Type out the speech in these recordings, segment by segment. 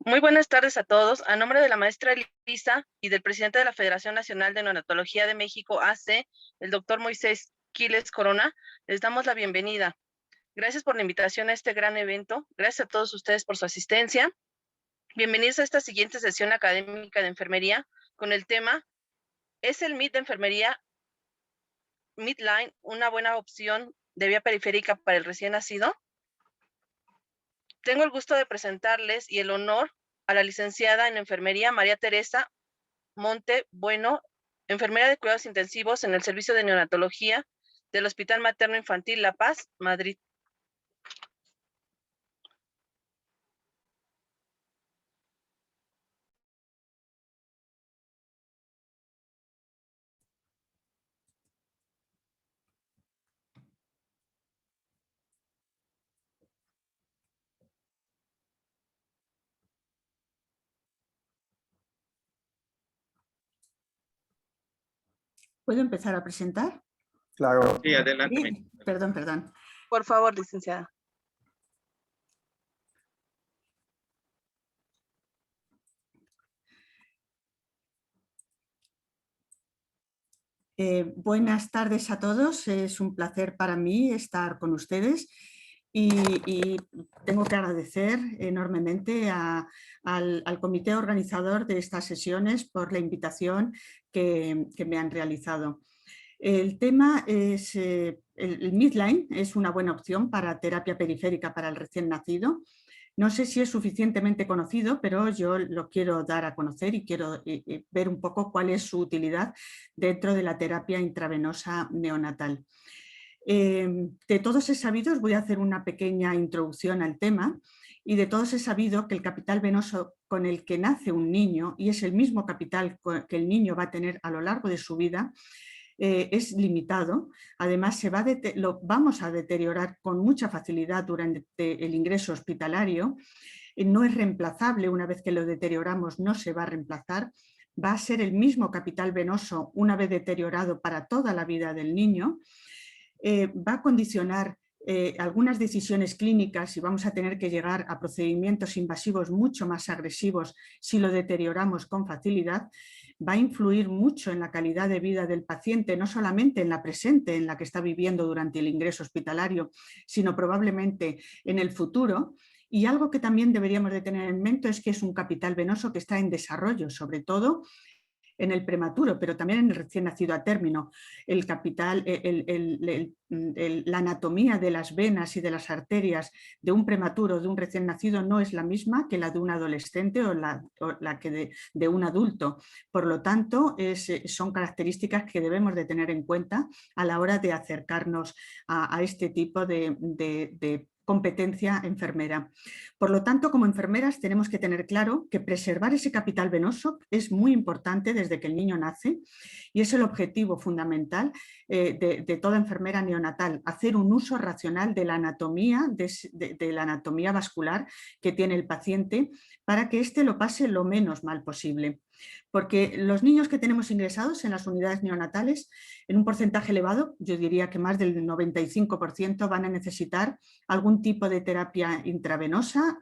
Muy buenas tardes a todos. A nombre de la maestra Elisa y del presidente de la Federación Nacional de Neonatología de México, AC, el doctor Moisés Quiles Corona, les damos la bienvenida. Gracias por la invitación a este gran evento. Gracias a todos ustedes por su asistencia. Bienvenidos a esta siguiente sesión académica de enfermería con el tema ¿Es el MIT de enfermería Midline una buena opción de vía periférica para el recién nacido? Tengo el gusto de presentarles y el honor a la licenciada en enfermería María Teresa Monte Bueno, enfermera de cuidados intensivos en el servicio de neonatología del Hospital Materno Infantil La Paz, Madrid. ¿Puedo empezar a presentar? Claro. Sí, adelante. Sí, perdón. Por favor, licenciada. Buenas tardes a todos. Es un placer para mí estar con ustedes y tengo que agradecer enormemente al comité organizador de estas sesiones por la invitación que me han realizado. El tema es, el midline es una buena opción para terapia periférica para el recién nacido. No sé si es suficientemente conocido, pero yo lo quiero dar a conocer y quiero ver un poco cuál es su utilidad dentro de la terapia intravenosa neonatal. De todos he sabido, os voy a hacer una pequeña introducción al tema, y de todos he sabido que el capital venoso con el que nace un niño, y es el mismo capital que el niño va a tener a lo largo de su vida, es limitado. Además, lo vamos a deteriorar con mucha facilidad durante el ingreso hospitalario. No es reemplazable, una vez que lo deterioramos no se va a reemplazar. Va a ser el mismo capital venoso una vez deteriorado para toda la vida del niño. Va a condicionar algunas decisiones clínicas y vamos a tener que llegar a procedimientos invasivos mucho más agresivos si lo deterioramos con facilidad. Va a influir mucho en la calidad de vida del paciente, no solamente en la presente, en la que está viviendo durante el ingreso hospitalario, sino probablemente en el futuro. Y algo que también deberíamos de tener en mente es que es un capital venoso que está en desarrollo, sobre todo en el prematuro, pero también en el recién nacido a término. El capital, la anatomía de las venas y de las arterias de un prematuro, de un recién nacido, no es la misma que la de un adolescente o la que de un adulto. Por lo tanto, son características que debemos de tener en cuenta a la hora de acercarnos a este tipo de competencia enfermera. Por lo tanto, como enfermeras tenemos que tener claro que preservar ese capital venoso es muy importante desde que el niño nace y es el objetivo fundamental de toda enfermera neonatal, hacer un uso racional de la anatomía, de la anatomía vascular que tiene el paciente para que éste lo pase lo menos mal posible. Porque los niños que tenemos ingresados en las unidades neonatales, en un porcentaje elevado, yo diría que más del 95%, van a necesitar algún tipo de terapia intravenosa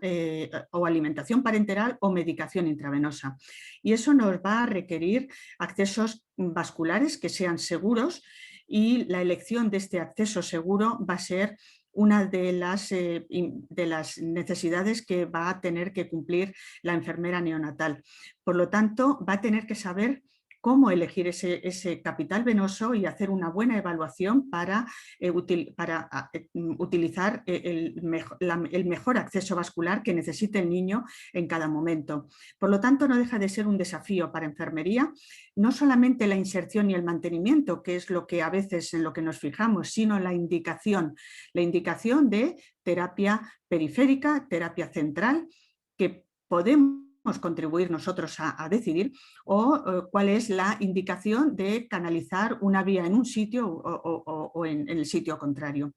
o alimentación parenteral o medicación intravenosa. Y eso nos va a requerir accesos vasculares que sean seguros, y la elección de este acceso seguro va a ser una de las necesidades que va a tener que cumplir la enfermera neonatal. Por lo tanto, va a tener que saber cómo elegir ese capital venoso y hacer una buena evaluación para utilizar el mejor acceso vascular que necesite el niño en cada momento. Por lo tanto, no deja de ser un desafío para enfermería, no solamente la inserción y el mantenimiento, que es lo que a veces en lo que nos fijamos, sino la indicación de terapia periférica, terapia central, que podemos contribuir nosotros a decidir, o cuál es la indicación de canalizar una vía en un sitio o en el sitio contrario.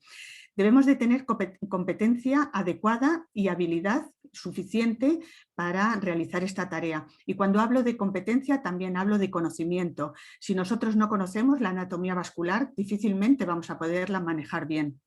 Debemos de tener competencia adecuada y habilidad suficiente para realizar esta tarea. Y cuando hablo de competencia también hablo de conocimiento. Si nosotros no conocemos la anatomía vascular, difícilmente vamos a poderla manejar bien.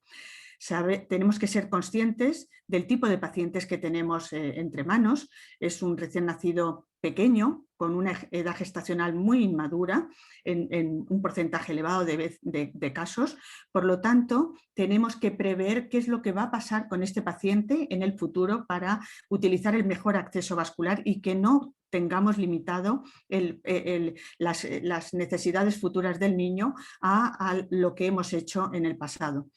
Tenemos que ser conscientes del tipo de pacientes que tenemos entre manos. Es un recién nacido pequeño, con una edad gestacional muy inmadura, en un porcentaje elevado de casos. Por lo tanto, tenemos que prever qué es lo que va a pasar con este paciente en el futuro para utilizar el mejor acceso vascular y que no tengamos limitado las necesidades futuras del niño a lo que hemos hecho en el pasado.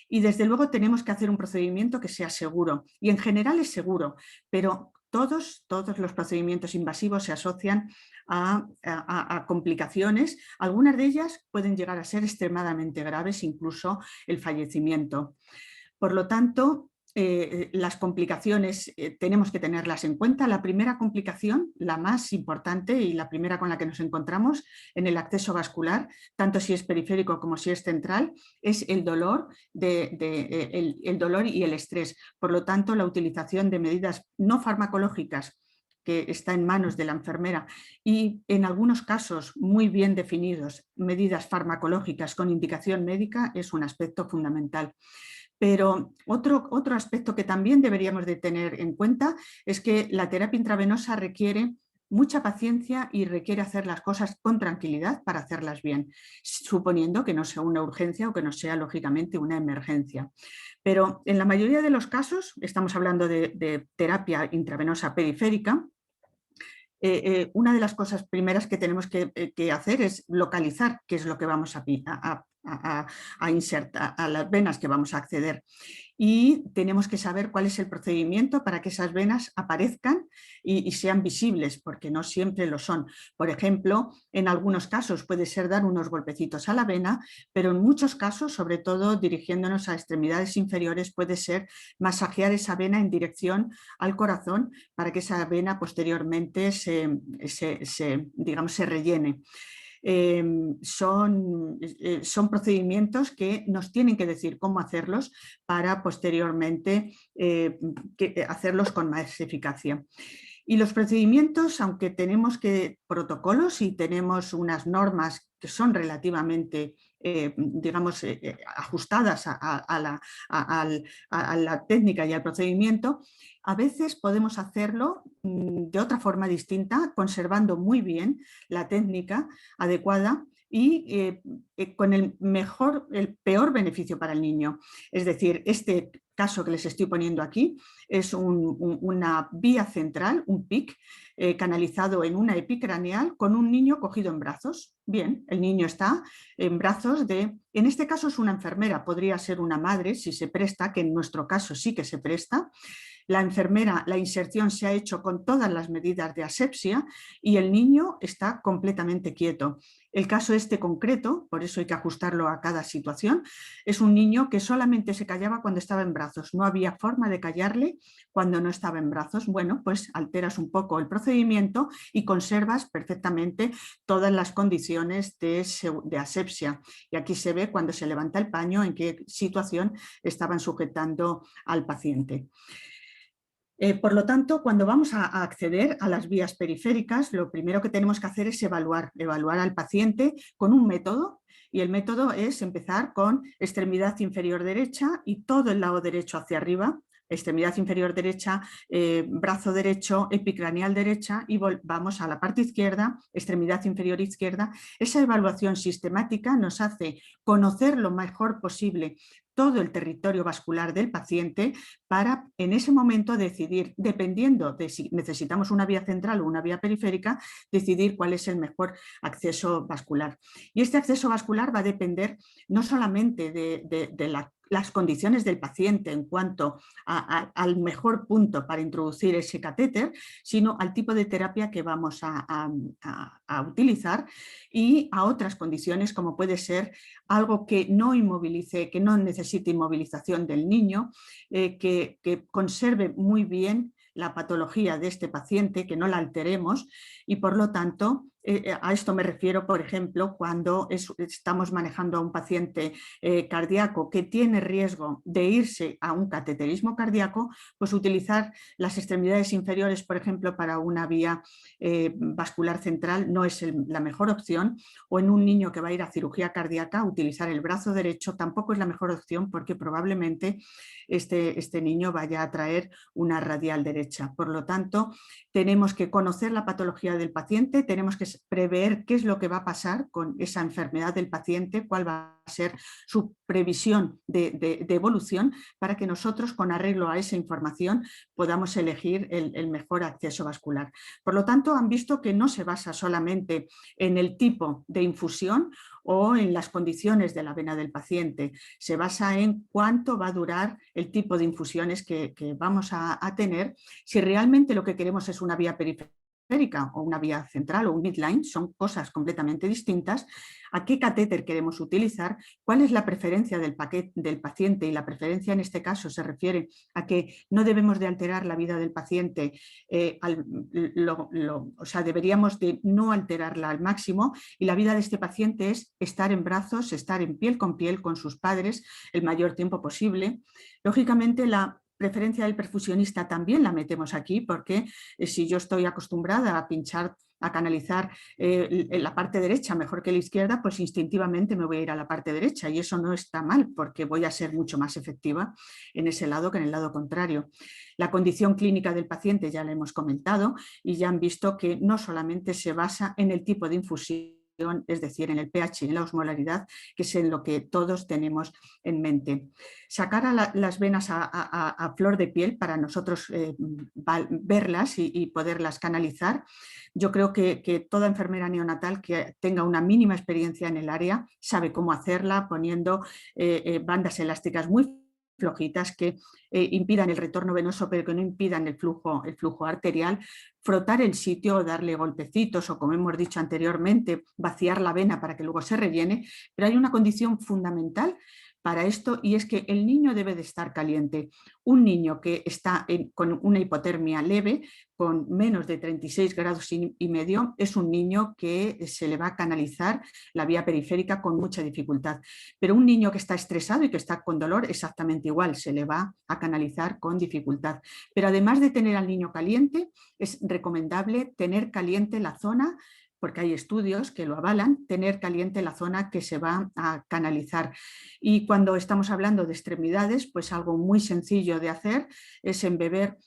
Y desde luego tenemos que hacer un procedimiento que sea seguro, y en general es seguro, pero todos los procedimientos invasivos se asocian a complicaciones. Algunas de ellas pueden llegar a ser extremadamente graves, incluso el fallecimiento. Por lo tanto, las complicaciones tenemos que tenerlas en cuenta. La primera complicación, la más importante y la primera con la que nos encontramos en el acceso vascular, tanto si es periférico como si es central, es el dolor, el dolor y el estrés. Por lo tanto, la utilización de medidas no farmacológicas, que está en manos de la enfermera, y en algunos casos muy bien definidos, medidas farmacológicas con indicación médica, es un aspecto fundamental. Pero otro aspecto que también deberíamos de tener en cuenta es que la terapia intravenosa requiere mucha paciencia y requiere hacer las cosas con tranquilidad para hacerlas bien, suponiendo que no sea una urgencia o que no sea lógicamente una emergencia. Pero en la mayoría de los casos, estamos hablando de terapia intravenosa periférica, una de las cosas primeras que tenemos que hacer es localizar qué es lo que vamos a insertar, a las venas que vamos a acceder, y tenemos que saber cuál es el procedimiento para que esas venas aparezcan y sean visibles, porque no siempre lo son. Por ejemplo, en algunos casos puede ser dar unos golpecitos a la vena, pero en muchos casos, sobre todo dirigiéndonos a extremidades inferiores, puede ser masajear esa vena en dirección al corazón para que esa vena posteriormente digamos, se rellene. Son procedimientos que nos tienen que decir cómo hacerlos para posteriormente hacerlos con más eficacia. Y los procedimientos, aunque tenemos protocolos y tenemos unas normas que son relativamente digamos, ajustadas a la técnica y al procedimiento, a veces podemos hacerlo de otra forma distinta, conservando muy bien la técnica adecuada y con el peor beneficio para el niño. Es decir, este caso que les estoy poniendo aquí es una vía central, un PIC, canalizado en una epicraneal con un niño cogido en brazos. Bien, el niño está en brazos en este caso es una enfermera, podría ser una madre si se presta, que en nuestro caso sí que se presta. La enfermera, la inserción se ha hecho con todas las medidas de asepsia y el niño está completamente quieto. El caso este concreto, por eso hay que ajustarlo a cada situación, es un niño que solamente se callaba cuando estaba en brazos. No había forma de callarle cuando no estaba en brazos. Bueno, pues alteras un poco el procedimiento y conservas perfectamente todas las condiciones de asepsia. Y aquí se ve cuando se levanta el paño en qué situación estaban sujetando al paciente. Por lo tanto, cuando vamos a acceder a las vías periféricas, lo primero que tenemos que hacer es evaluar al paciente con un método, y el método es empezar con extremidad inferior derecha y todo el lado derecho hacia arriba, extremidad inferior derecha, brazo derecho, epicraneal derecha, y vamos a la parte izquierda, extremidad inferior izquierda. Esa evaluación sistemática nos hace conocer lo mejor posible todo el territorio vascular del paciente para en ese momento decidir, dependiendo de si necesitamos una vía central o una vía periférica, decidir cuál es el mejor acceso vascular. Y este acceso vascular va a depender no solamente de las condiciones del paciente en cuanto al mejor punto para introducir ese catéter, sino al tipo de terapia que vamos a utilizar y a otras condiciones como puede ser algo que no inmovilice, que no necesite inmovilización del niño, que conserve muy bien la patología de este paciente, que no la alteremos y por lo tanto A esto me refiero, por ejemplo, cuando estamos manejando a un paciente cardíaco que tiene riesgo de irse a un cateterismo cardíaco, pues utilizar las extremidades inferiores, por ejemplo, para una vía vascular central no es la mejor opción, o en un niño que va a ir a cirugía cardíaca, utilizar el brazo derecho tampoco es la mejor opción porque probablemente este niño vaya a traer una radial derecha. Por lo tanto, tenemos que conocer la patología del paciente, tenemos que prever qué es lo que va a pasar con esa enfermedad del paciente, cuál va a ser su previsión de evolución, para que nosotros, con arreglo a esa información, podamos elegir el mejor acceso vascular. Por lo tanto, han visto que no se basa solamente en el tipo de infusión o en las condiciones de la vena del paciente, se basa en cuánto va a durar el tipo de infusiones que vamos a tener, si realmente lo que queremos es una vía periférica o una vía central o un midline, son cosas completamente distintas, a qué catéter queremos utilizar, cuál es la preferencia del paciente, y la preferencia en este caso se refiere a que no debemos de alterar la vida del paciente, o sea, deberíamos de no alterarla al máximo, y la vida de este paciente es estar en brazos, estar en piel con sus padres el mayor tiempo posible. Lógicamente, la preferencia del perfusionista también la metemos aquí, porque si yo estoy acostumbrada a pinchar, a canalizar la parte derecha mejor que la izquierda, pues instintivamente me voy a ir a la parte derecha, y eso no está mal porque voy a ser mucho más efectiva en ese lado que en el lado contrario. La condición clínica del paciente ya la hemos comentado y ya han visto que no solamente se basa en el tipo de infusión, es decir, en el pH y en la osmolaridad, que es en lo que todos tenemos en mente. Sacar las venas a flor de piel para nosotros verlas y poderlas canalizar. Yo creo que toda enfermera neonatal que tenga una mínima experiencia en el área sabe cómo hacerla, poniendo bandas elásticas muy flojitas que impidan el retorno venoso, pero que no impidan el flujo arterial, frotar el sitio, darle golpecitos o, como hemos dicho anteriormente, vaciar la vena para que luego se rellene, pero hay una condición fundamental para esto, y es que el niño debe de estar caliente. Un niño que está con una hipotermia leve, con menos de 36 grados y medio, es un niño que se le va a canalizar la vía periférica con mucha dificultad. Pero un niño que está estresado y que está con dolor, exactamente igual, se le va a canalizar con dificultad. Pero además de tener al niño caliente, es recomendable tener caliente la zona, porque hay estudios que lo avalan, tener caliente la zona que se va a canalizar. Y cuando estamos hablando de extremidades, pues algo muy sencillo de hacer es embeber,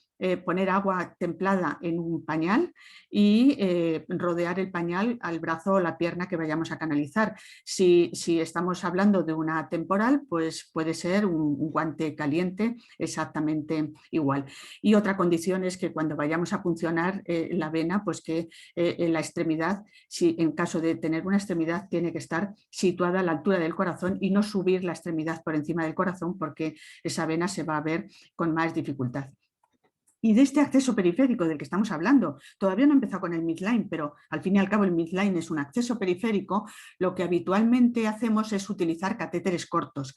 poner agua templada en un pañal y rodear el pañal al brazo o la pierna que vayamos a canalizar. Si estamos hablando de una temporal, pues puede ser un guante caliente exactamente igual. Y otra condición es que cuando vayamos a puncionar la vena, pues que en la extremidad, si en caso de tener una extremidad, tiene que estar situada a la altura del corazón y no subir la extremidad por encima del corazón, porque esa vena se va a ver con más dificultad. Y de este acceso periférico del que estamos hablando, todavía no he empezado con el midline, pero al fin y al cabo el midline es un acceso periférico. Lo que habitualmente hacemos es utilizar catéteres cortos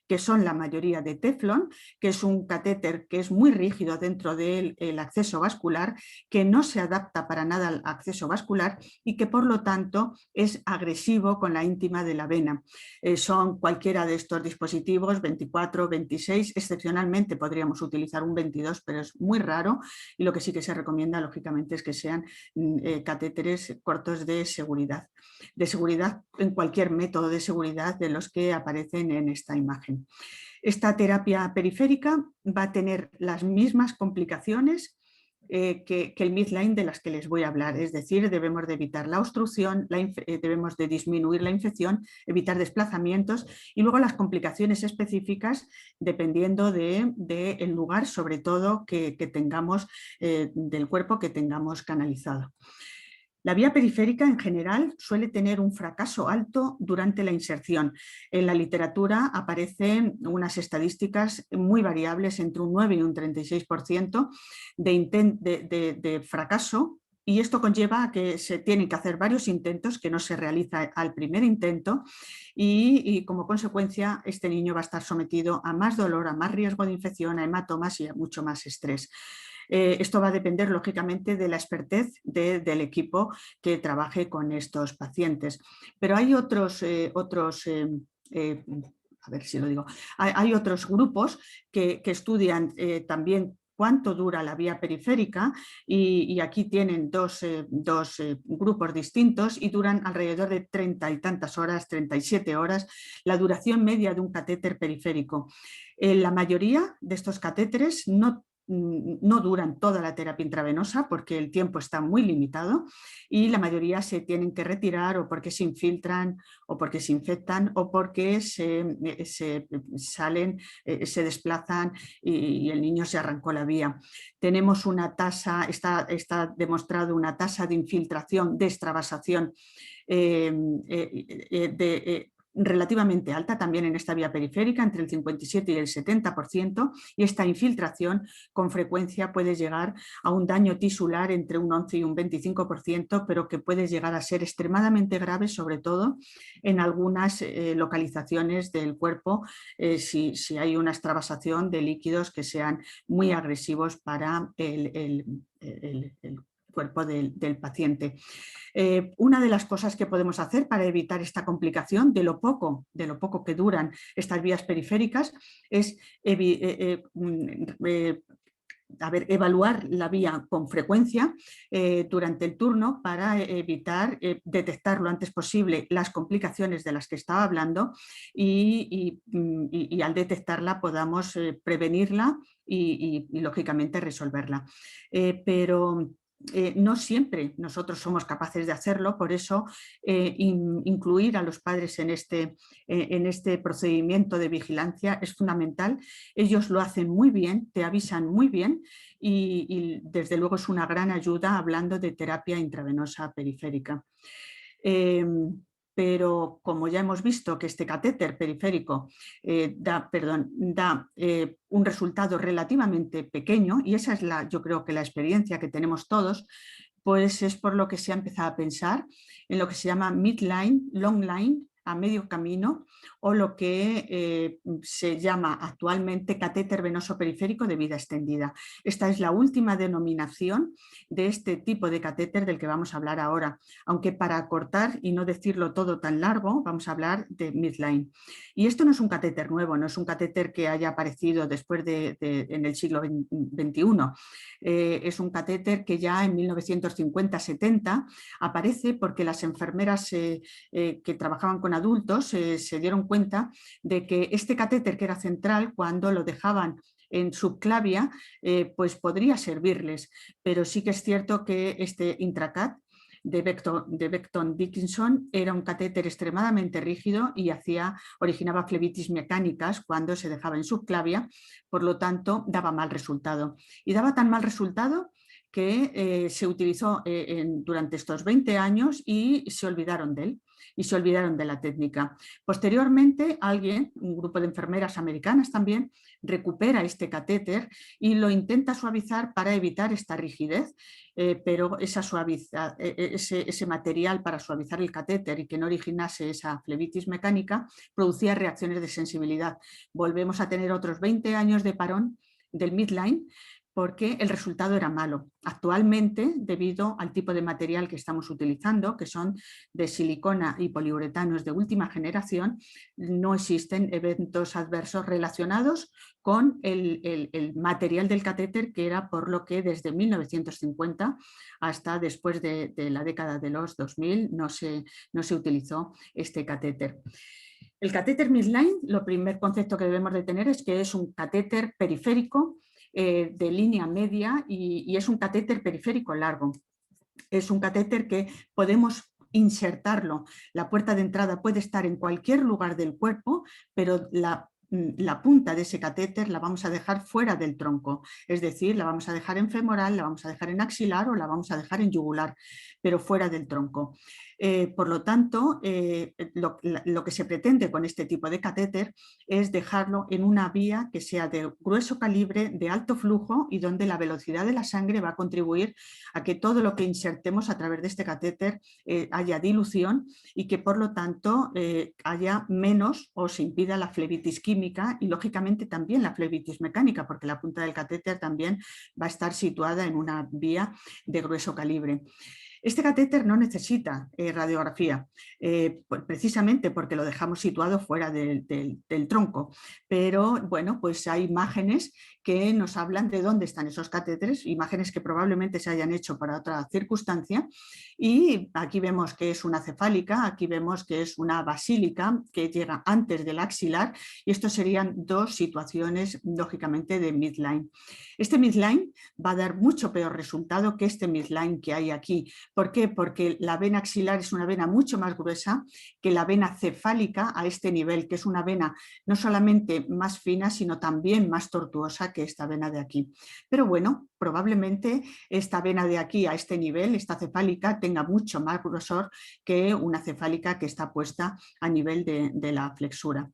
que son la mayoría de teflón, que es un catéter que es muy rígido dentro del acceso vascular, que no se adapta para nada al acceso vascular y que por lo tanto es agresivo con la íntima de la vena. Son cualquiera de estos dispositivos, 24, 26, excepcionalmente podríamos utilizar un 22, pero es muy raro, y lo que sí que se recomienda lógicamente es que sean catéteres cortos de seguridad en cualquier método de seguridad de los que aparecen en esta imagen. Esta terapia periférica va a tener las mismas complicaciones que el midline de las que les voy a hablar, es decir, debemos de evitar la obstrucción, debemos de disminuir la infección, evitar desplazamientos y luego las complicaciones específicas dependiendo del lugar, sobre todo que tengamos del cuerpo que tengamos canalizado. La vía periférica en general suele tener un fracaso alto durante la inserción. En la literatura aparecen unas estadísticas muy variables, entre un 9 y un 36% de fracaso, y esto conlleva a que se tienen que hacer varios intentos que no se realiza al primer intento, y como consecuencia este niño va a estar sometido a más dolor, a más riesgo de infección, a hematomas y a mucho más estrés. Esto va a depender, lógicamente, de la expertez del equipo que trabaje con estos pacientes. Pero hay a ver si lo digo, hay otros grupos que estudian también cuánto dura la vía periférica y aquí tienen dos grupos distintos y duran alrededor de 30 y tantas horas, 37 horas, la duración media de un catéter periférico. La mayoría de estos catéteres no duran toda la terapia intravenosa porque el tiempo está muy limitado y la mayoría se tienen que retirar o porque se infiltran o porque se infectan o porque se salen, se desplazan y el niño se arrancó la vía. Tenemos una tasa, está demostrado una tasa de infiltración, de extravasación relativamente alta también en esta vía periférica, entre el 57 y el 70%, y esta infiltración con frecuencia puede llegar a un daño tisular entre un 11 y un 25%, pero que puede llegar a ser extremadamente grave, sobre todo en algunas localizaciones del cuerpo, si hay una extravasación de líquidos que sean muy agresivos para el cuerpo del paciente. Una de las cosas que podemos hacer para evitar esta complicación de lo poco que duran estas vías periféricas es evaluar la vía con frecuencia durante el turno para evitar detectar lo antes posible las complicaciones de las que estaba hablando y al detectarla podamos prevenirla y lógicamente resolverla. Pero no siempre nosotros somos capaces de hacerlo, por eso incluir a los padres en este procedimiento de vigilancia es fundamental. Ellos lo hacen muy bien, te avisan muy bien y desde luego es una gran ayuda hablando de terapia intravenosa periférica. Pero como ya hemos visto que este catéter periférico da un resultado relativamente pequeño, y esa es yo creo que la experiencia que tenemos todos, pues es por lo que se ha empezado a pensar en lo que se llama midline, long line, a medio camino, o lo que se llama actualmente catéter venoso periférico de vida extendida. Esta es la última denominación de este tipo de catéter del que vamos a hablar ahora, aunque para acortar y no decirlo todo tan largo, vamos a hablar de midline. Y esto no es un catéter nuevo, no es un catéter que haya aparecido después en el siglo XXI. Es un catéter que ya en 1950-70 aparece porque las enfermeras que trabajaban con adultos se dieron cuenta de que este catéter que era central, cuando lo dejaban en subclavia, pues podría servirles, pero sí que es cierto que este Intracat de Becton Dickinson era un catéter extremadamente rígido y originaba flebitis mecánicas cuando se dejaba en subclavia, por lo tanto daba mal resultado. Y daba tan mal resultado que se utilizó durante estos 20 años y se olvidaron de él. Y se olvidaron de la técnica. Posteriormente, un grupo de enfermeras americanas también, recupera este catéter y lo intenta suavizar para evitar esta rigidez, pero ese material para suavizar el catéter y que no originase esa flebitis mecánica producía reacciones de sensibilidad. Volvemos a tener otros 20 años de parón del midline, porque el resultado era malo. Actualmente, debido al tipo de material que estamos utilizando, que son de silicona y poliuretanos de última generación, no existen eventos adversos relacionados con el material del catéter, que era por lo que desde 1950 hasta después de la década de los 2000 no se utilizó este catéter. El catéter midline, lo primer concepto que debemos de tener es que es un catéter periférico de línea media y es un catéter periférico largo. Es un catéter que podemos insertarlo. La puerta de entrada puede estar en cualquier lugar del cuerpo, pero la punta de ese catéter la vamos a dejar fuera del tronco, es decir, la vamos a dejar en femoral, la vamos a dejar en axilar o la vamos a dejar en yugular, pero fuera del tronco. Por lo tanto, lo que se pretende con este tipo de catéter es dejarlo en una vía que sea de grueso calibre, de alto flujo y donde la velocidad de la sangre va a contribuir a que todo lo que insertemos a través de este catéter haya dilución y que por lo tanto haya menos o se impida la flebitis química y lógicamente también la flebitis mecánica, porque la punta del catéter también va a estar situada en una vía de grueso calibre. Este catéter no necesita radiografía, precisamente porque lo dejamos situado fuera del tronco, pero bueno, pues hay imágenes que nos hablan de dónde están esos catéteres, imágenes que probablemente se hayan hecho para otra circunstancia, y aquí vemos que es una cefálica, aquí vemos que es una basílica que llega antes del axilar, y estos serían dos situaciones lógicamente de midline. Este midline va a dar mucho peor resultado que este midline que hay aquí. ¿Por qué? Porque la vena axilar es una vena mucho más gruesa que la vena cefálica a este nivel, que es una vena no solamente más fina, sino también más tortuosa que esta vena de aquí. Pero bueno, probablemente esta vena de aquí a este nivel, esta cefálica, tenga mucho más grosor que una cefálica que está puesta a nivel de la flexura.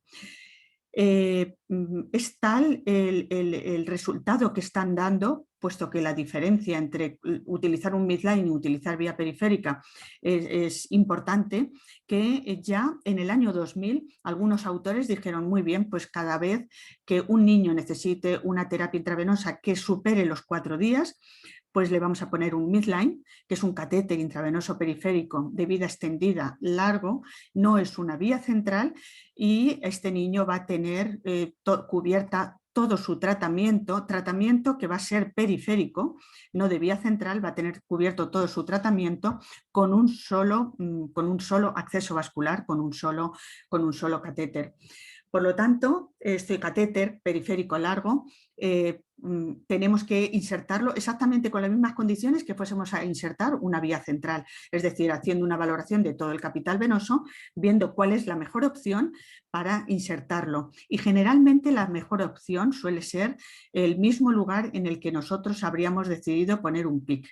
Es tal el resultado que están dando, puesto que la diferencia entre utilizar un midline y utilizar vía periférica es importante, que ya en el año 2000 algunos autores dijeron muy bien, pues cada vez que un niño necesite una terapia intravenosa que supere los 4 días, pues le vamos a poner un midline, que es un catéter intravenoso periférico de vida extendida largo, no es una vía central, y este niño va a tener cubierta todo su tratamiento que va a ser periférico, no de vía central, va a tener cubierto todo su tratamiento con un solo acceso vascular, con un solo catéter. Por lo tanto, este catéter periférico largo tenemos que insertarlo exactamente con las mismas condiciones que fuésemos a insertar una vía central, es decir, haciendo una valoración de todo el capital venoso, viendo cuál es la mejor opción para insertarlo. Y generalmente la mejor opción suele ser el mismo lugar en el que nosotros habríamos decidido poner un PIC.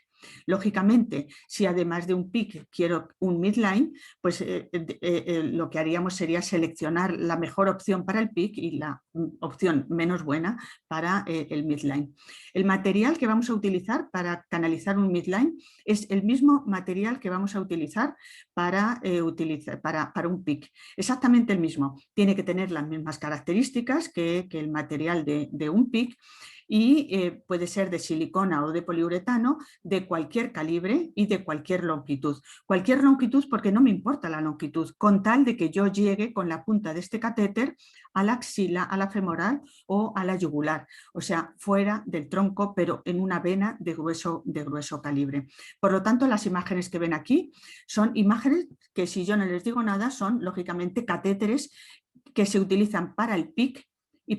Lógicamente, si además de un PIC quiero un midline, pues lo que haríamos sería seleccionar la mejor opción para el PIC y la opción menos buena para el midline. El material que vamos a utilizar para canalizar un midline es el mismo material que vamos a utilizar para un PIC, exactamente el mismo. Tiene que tener las mismas características que el material de un PIC, y puede ser de silicona o de poliuretano de cualquier calibre y de cualquier longitud. Cualquier longitud porque no me importa la longitud, con tal de que yo llegue con la punta de este catéter a la axila, a la femoral o a la yugular, o sea, fuera del tronco, pero en una vena de grueso calibre. Por lo tanto, las imágenes que ven aquí son imágenes que, si yo no les digo nada, son lógicamente catéteres que se utilizan para el PIC,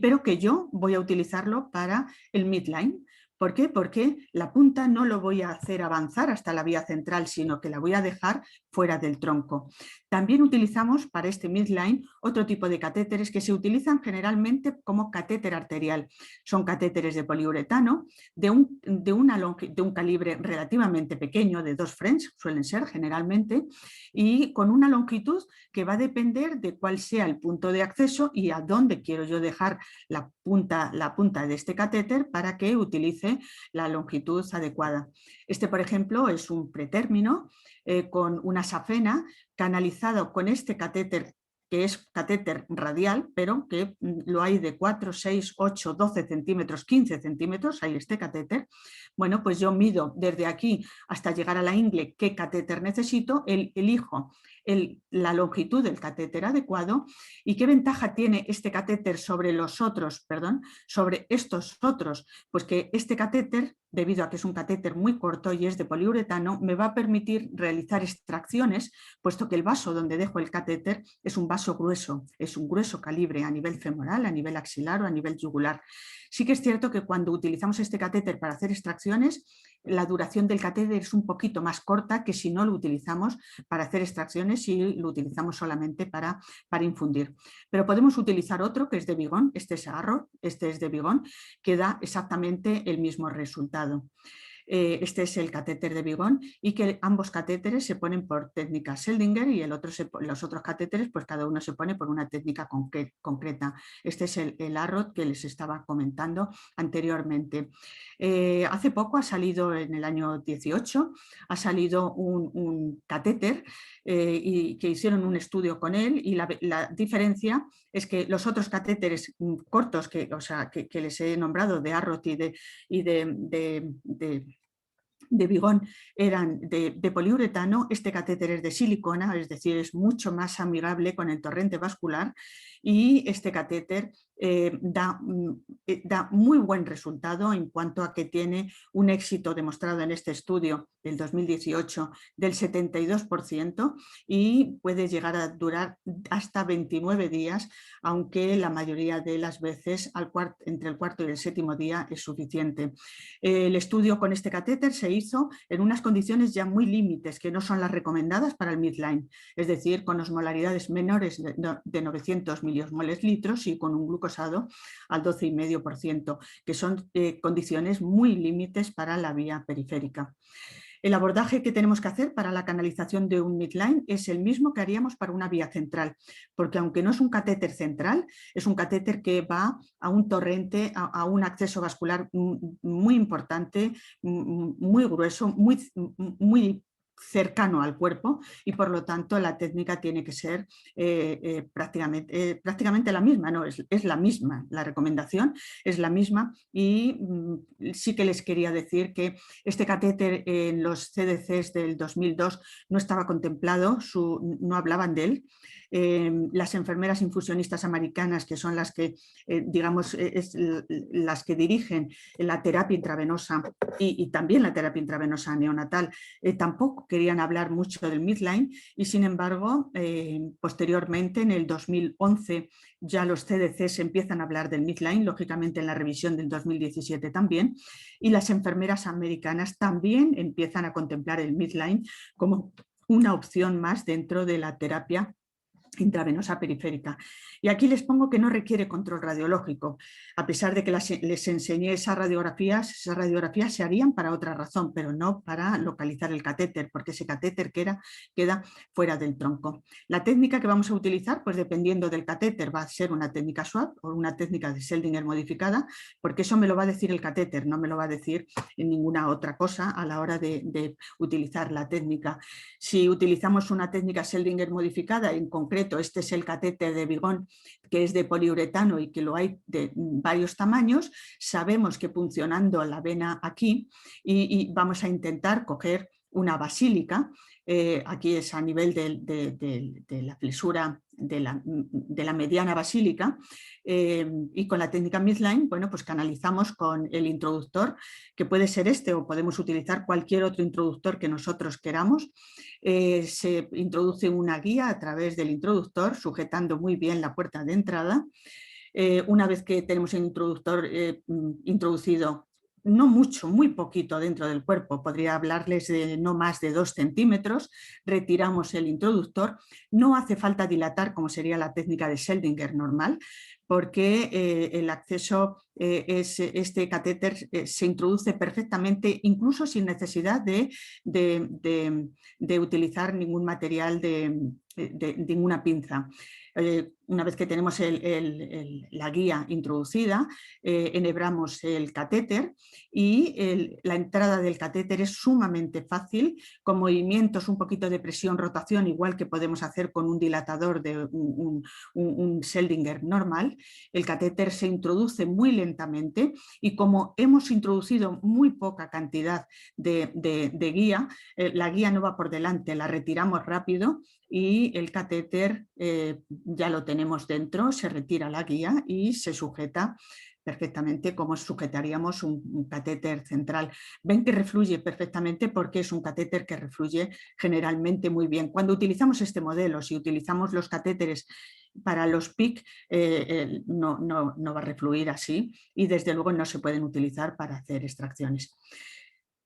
pero que yo voy a utilizarlo para el midline. ¿Por qué? Porque la punta no lo voy a hacer avanzar hasta la vía central, sino que la voy a dejar fuera del tronco. También utilizamos para este midline otro tipo de catéteres que se utilizan generalmente como catéter arterial. Son catéteres de poliuretano de un calibre relativamente pequeño, de 2 French, suelen ser generalmente, y con una longitud que va a depender de cuál sea el punto de acceso y a dónde quiero yo dejar la punta de este catéter para que utilice la longitud adecuada. Este, por ejemplo, es un pretérmino con una safena canalizado con este catéter, que es catéter radial, pero que lo hay de 4, 6, 8, 12 centímetros, 15 centímetros, hay este catéter. Bueno, pues yo mido desde aquí hasta llegar a la ingle qué catéter necesito, elijo la longitud del catéter adecuado. ¿Y qué ventaja tiene este catéter sobre sobre estos otros? Pues que este catéter, debido a que es un catéter muy corto y es de poliuretano, me va a permitir realizar extracciones, puesto que el vaso donde dejo el catéter es un vaso grueso, es un grueso calibre a nivel femoral, a nivel axilar o a nivel yugular. Sí que es cierto que cuando utilizamos este catéter para hacer extracciones, la duración del catéter es un poquito más corta que si no lo utilizamos para hacer extracciones y lo utilizamos solamente para infundir. Pero podemos utilizar otro que es de Vigon, este es Arrow, este es de Vigon, que da exactamente el mismo resultado. este es el catéter de Vigon, y que ambos catéteres se ponen por técnica Seldinger y los otros catéteres, pues cada uno se pone por una técnica concreta. Este es el Arrot que les estaba comentando anteriormente. Hace poco ha salido, en el año 18, ha salido un catéter y que hicieron un estudio con él, y la diferencia es que los otros catéteres cortos que les he nombrado, de Arrot y de Vigon, eran de poliuretano. Este catéter es de silicona, es decir, es mucho más amigable con el torrente vascular, y este catéter da muy buen resultado en cuanto a que tiene un éxito demostrado en este estudio del 2018 del 72%, y puede llegar a durar hasta 29 días, aunque la mayoría de las veces entre el cuarto y el séptimo día es suficiente. El estudio con este catéter se hizo en unas condiciones ya muy límites, que no son las recomendadas para el midline, es decir, con osmolaridades menores de 900 miliosmoles litros y con un glucosado al 12,5%, que son condiciones muy límites para la vía periférica. El abordaje que tenemos que hacer para la canalización de un midline es el mismo que haríamos para una vía central, porque aunque no es un catéter central, es un catéter que va a un torrente, a un acceso vascular muy importante, muy grueso, muy cercano al cuerpo, y por lo tanto la técnica tiene que ser prácticamente la misma, no, es la misma, la recomendación es la misma. Y sí que les quería decir que este catéter en los CDCs del 2002 no estaba contemplado, no hablaban de él. Las enfermeras infusionistas americanas, que son las que, digamos, las que dirigen la terapia intravenosa y también la terapia intravenosa neonatal, tampoco querían hablar mucho del midline, y sin embargo, posteriormente, en el 2011, ya los CDCs empiezan a hablar del midline, lógicamente en la revisión del 2017 también, y las enfermeras americanas también empiezan a contemplar el midline como una opción más dentro de la terapia intravenosa periférica. Y aquí les pongo que no requiere control radiológico, a pesar de que les enseñé esas radiografías se harían para otra razón, pero no para localizar el catéter, porque ese catéter queda fuera del tronco. La técnica que vamos a utilizar, pues dependiendo del catéter, va a ser una técnica SWAP o una técnica de Seldinger modificada, porque eso me lo va a decir el catéter, no me lo va a decir en ninguna otra cosa a la hora de utilizar la técnica. Si utilizamos una técnica Seldinger modificada, en concreto este es el catéter de Vigon, que es de poliuretano y que lo hay de varios tamaños, sabemos que funcionando la vena aquí, y vamos a intentar coger una basílica, aquí es a nivel de la flexura de la mediana basílica, y con la técnica midline, bueno, pues canalizamos con el introductor, que puede ser este o podemos utilizar cualquier otro introductor que nosotros queramos. Se introduce una guía a través del introductor, sujetando muy bien la puerta de entrada. Una vez que tenemos el introductor introducido, no mucho, muy poquito dentro del cuerpo, podría hablarles de no más de 2 centímetros, retiramos el introductor. No hace falta dilatar, como sería la técnica de Seldinger normal, porque el acceso, este catéter se introduce perfectamente, incluso sin necesidad de utilizar ningún material de ninguna pinza. Una vez que tenemos la guía introducida, enhebramos el catéter, y la entrada del catéter es sumamente fácil, con movimientos, un poquito de presión, rotación, igual que podemos hacer con un dilatador de un Seldinger normal. El catéter se introduce muy lentamente, y como hemos introducido muy poca cantidad de guía, la guía no va por delante, la retiramos rápido, y el catéter ya lo tenemos dentro, se retira la guía y se sujeta perfectamente como sujetaríamos un catéter central. Ven que refluye perfectamente porque es un catéter que refluye generalmente muy bien. Cuando utilizamos este modelo, si utilizamos los catéteres para los PIC, no va a refluir así, y desde luego no se pueden utilizar para hacer extracciones.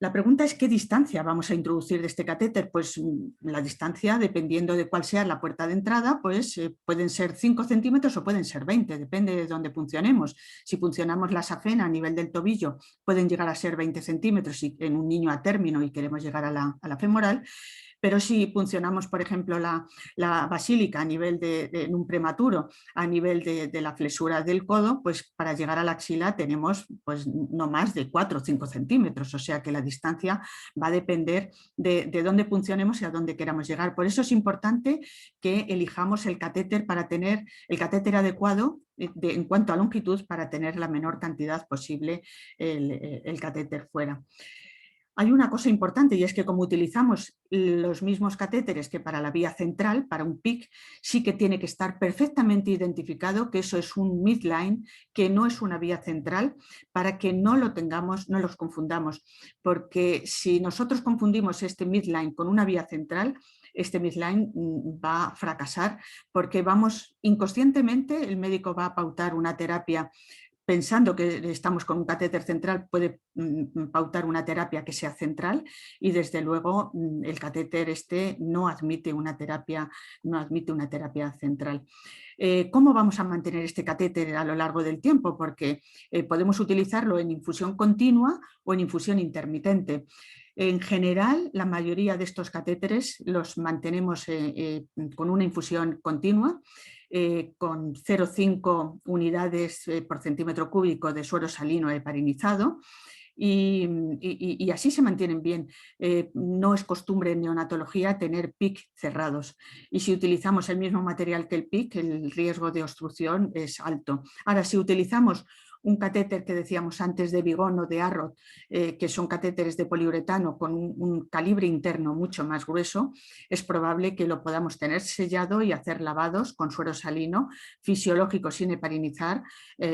La pregunta es ¿qué distancia vamos a introducir de este catéter? Pues la distancia, dependiendo de cuál sea la puerta de entrada, pues pueden ser 5 centímetros o pueden ser 20, depende de dónde funcionemos. Si funcionamos la safena a nivel del tobillo, pueden llegar a ser 20 centímetros en un niño a término y queremos llegar a la femoral. Pero si funcionamos, por ejemplo, la basílica a nivel en un prematuro, a nivel de la flexura del codo, pues para llegar a la axila tenemos pues, no más de 4 o 5 centímetros, o sea que la distancia va a depender de dónde funcionemos y a dónde queramos llegar. Por eso es importante que elijamos el catéter para tener el catéter adecuado en cuanto a longitud para tener la menor cantidad posible el catéter fuera. Hay una cosa importante y es que como utilizamos los mismos catéteres que para la vía central, para un PIC, sí que tiene que estar perfectamente identificado que eso es un midline, que no es una vía central, para que no lo tengamos, no los confundamos, porque si nosotros confundimos este midline con una vía central, este midline va a fracasar porque vamos inconscientemente, el médico va a pautar una terapia pensando que estamos con un catéter central, puede pautar una terapia que sea central y desde luego el catéter no admite una terapia central. ¿Cómo vamos a mantener este catéter a lo largo del tiempo? Porque podemos utilizarlo en infusión continua o en infusión intermitente. En general, la mayoría de estos catéteres los mantenemos con una infusión continua, con 0,5 unidades por centímetro cúbico de suero salino heparinizado. Y así se mantienen bien. No es costumbre en neonatología tener PIC cerrados y si utilizamos el mismo material que el PIC, el riesgo de obstrucción es alto. Ahora, si utilizamos un catéter que decíamos antes de Vigon o de Arrow, que son catéteres de poliuretano con un calibre interno mucho más grueso, es probable que lo podamos tener sellado y hacer lavados con suero salino fisiológico sin heparinizar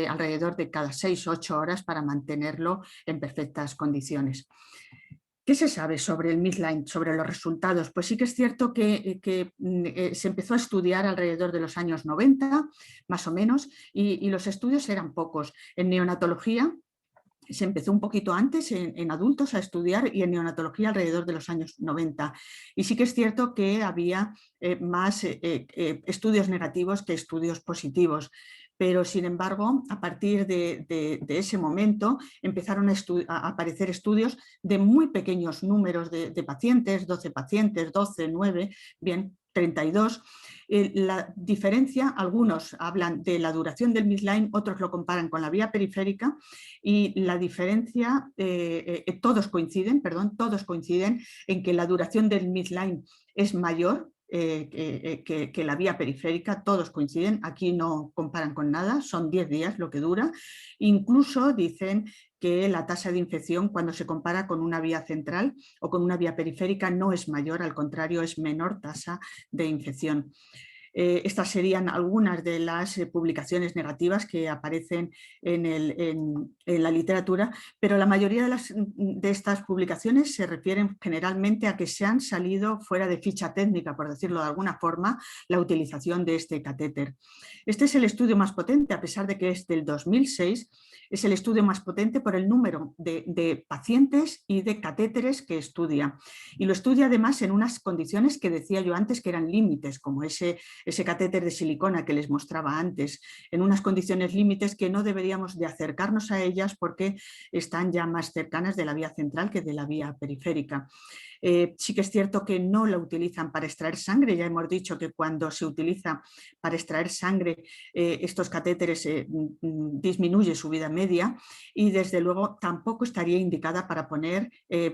alrededor de cada 6 o 8 horas para mantenerlo en perfectas condiciones. ¿Qué se sabe sobre el midline, sobre los resultados? Pues sí que es cierto que se empezó a estudiar alrededor de los años 90, más o menos, y los estudios eran pocos. En neonatología se empezó un poquito antes en adultos a estudiar y en neonatología alrededor de los años 90. Y sí que es cierto que había más estudios negativos que estudios positivos. Pero, sin embargo, a partir de ese momento empezaron a aparecer estudios de muy pequeños números de pacientes, 12 pacientes, 12, 9, bien, 32. La diferencia, algunos hablan de la duración del midline, otros lo comparan con la vía periférica y la diferencia, todos coinciden en que la duración del midline es mayor que la vía periférica, todos coinciden, aquí no comparan con nada, son 10 días lo que dura, incluso dicen que la tasa de infección cuando se compara con una vía central o con una vía periférica no es mayor, al contrario es menor tasa de infección. Estas serían algunas de las publicaciones negativas que aparecen en la literatura, pero la mayoría de estas publicaciones se refieren generalmente a que se han salido fuera de ficha técnica, por decirlo de alguna forma, la utilización de este catéter. Este es el estudio más potente, a pesar de que es del 2006, es el estudio más potente por el número de pacientes y de catéteres que estudia. Y lo estudia además en unas condiciones que decía yo antes que eran límites, como ese catéter de silicona que les mostraba antes, en unas condiciones límites que no deberíamos de acercarnos a ellas porque están ya más cercanas de la vía central que de la vía periférica. Sí que es cierto que no la utilizan para extraer sangre, ya hemos dicho que cuando se utiliza para extraer sangre estos catéteres disminuye su vida media y desde luego tampoco estaría indicada para poner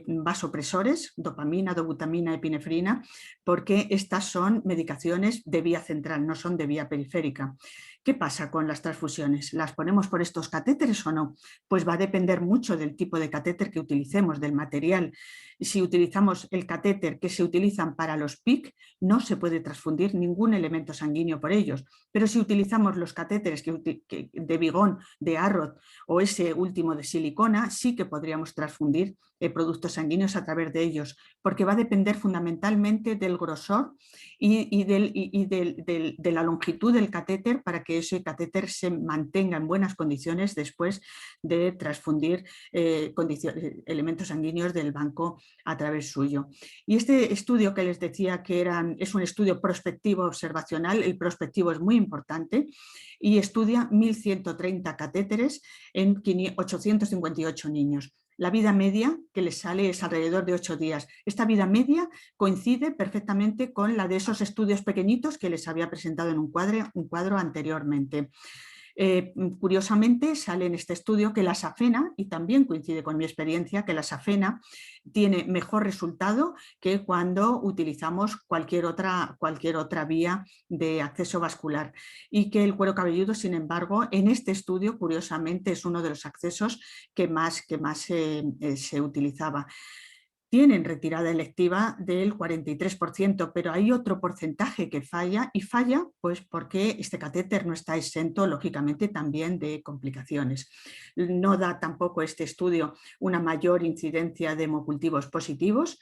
vasopresores, dopamina, dobutamina, epinefrina, porque estas son medicaciones de vía central, no son de vía periférica. ¿Qué pasa con las transfusiones? ¿Las ponemos por estos catéteres o no? Pues va a depender mucho del tipo de catéter que utilicemos, del material. Si utilizamos el catéter que se utilizan para los PIC, no se puede transfundir ningún elemento sanguíneo por ellos. Pero si utilizamos los catéteres de Vigon, de Arrow o ese último de silicona, sí que podríamos transfundir productos sanguíneos a través de ellos, porque va a depender fundamentalmente del grosor y de la longitud del catéter para que que ese catéter se mantenga en buenas condiciones después de transfundir elementos sanguíneos del banco a través suyo. Y este estudio que les decía que es un estudio prospectivo observacional, el prospectivo es muy importante y estudia 1.130 catéteres en 858 niños. La vida media que les sale es alrededor de 8 días. Esta vida media coincide perfectamente con la de esos estudios pequeñitos que les había presentado en un cuadro anteriormente. Curiosamente sale en este estudio que la safena, y también coincide con mi experiencia, que la safena tiene mejor resultado que cuando utilizamos cualquier otra vía de acceso vascular, y que el cuero cabelludo, sin embargo, en este estudio, curiosamente, es uno de los accesos que más se utilizaba. Tienen retirada electiva del 43%, pero hay otro porcentaje que falla, y falla pues porque este catéter no está exento, lógicamente, también de complicaciones. No da tampoco este estudio una mayor incidencia de hemocultivos positivos,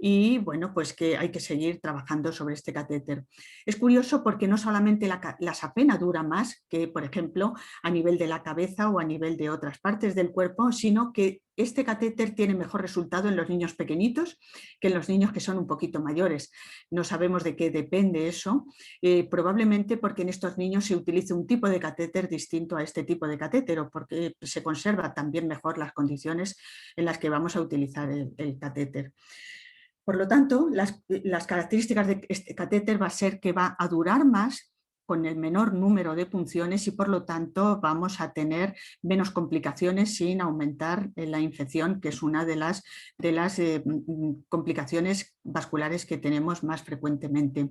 y bueno, pues que hay que seguir trabajando sobre este catéter. Es curioso porque no solamente la safena dura más que, por ejemplo, a nivel de la cabeza o a nivel de otras partes del cuerpo, sino que este catéter tiene mejor resultado en los niños pequeñitos que en los niños que son un poquito mayores. No sabemos de qué depende eso, probablemente porque en estos niños se utiliza un tipo de catéter distinto a este tipo de catéter, o porque se conserva también mejor las condiciones en las que vamos a utilizar el catéter. Por lo tanto, las características de este catéter va a ser que va a durar más con el menor número de punciones, y por lo tanto vamos a tener menos complicaciones sin aumentar la infección, que es una de las complicaciones vasculares que tenemos más frecuentemente.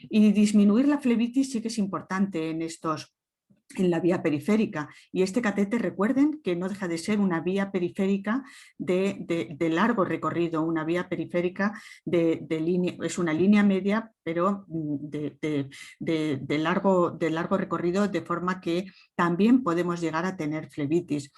Y disminuir la flebitis sí que es importante en la vía periférica, y este catéter, recuerden que no deja de ser una vía periférica de largo recorrido, una vía periférica es una línea media, pero de largo recorrido, de forma que también podemos llegar a tener flebitis,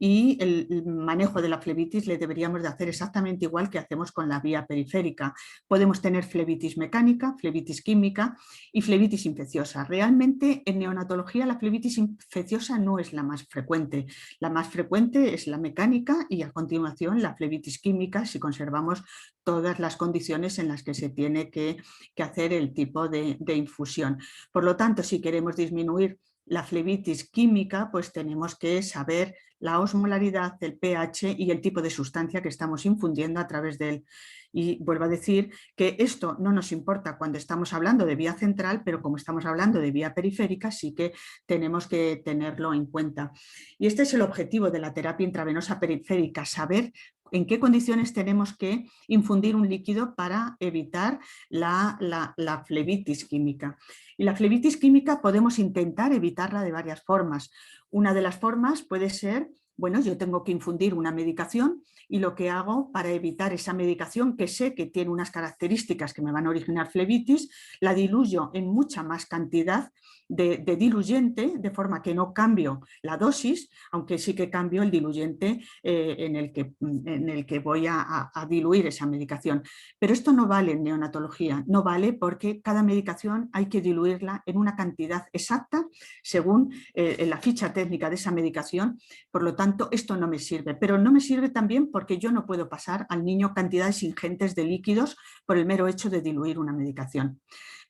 y el manejo de la flebitis le deberíamos de hacer exactamente igual que hacemos con la vía periférica. Podemos tener flebitis mecánica, flebitis química y flebitis infecciosa. Realmente en neonatología la flebitis infecciosa no es la más frecuente. La más frecuente es la mecánica, y a continuación la flebitis química, si conservamos todas las condiciones en las que se tiene que hacer el tipo de infusión. Por lo tanto, si queremos disminuir la flebitis química, pues tenemos que saber la osmolaridad, el pH y el tipo de sustancia que estamos infundiendo a través de él. Y vuelvo a decir que esto no nos importa cuando estamos hablando de vía central, pero como estamos hablando de vía periférica, sí que tenemos que tenerlo en cuenta. Y este es el objetivo de la terapia intravenosa periférica: saber en qué condiciones tenemos que infundir un líquido para evitar la flebitis química. Y la flebitis química podemos intentar evitarla de varias formas. Una de las formas puede ser, bueno, yo tengo que infundir una medicación, y lo que hago para evitar esa medicación, que sé que tiene unas características que me van a originar flebitis, la diluyo en mucha más cantidad de diluyente, de forma que no cambio la dosis, aunque sí que cambio el diluyente en el que voy a diluir esa medicación. Pero esto no vale en neonatología, no vale, porque cada medicación hay que diluirla en una cantidad exacta según la ficha técnica de esa medicación. Por lo tanto, esto no me sirve, pero no me sirve también porque yo no puedo pasar al niño cantidades ingentes de líquidos por el mero hecho de diluir una medicación.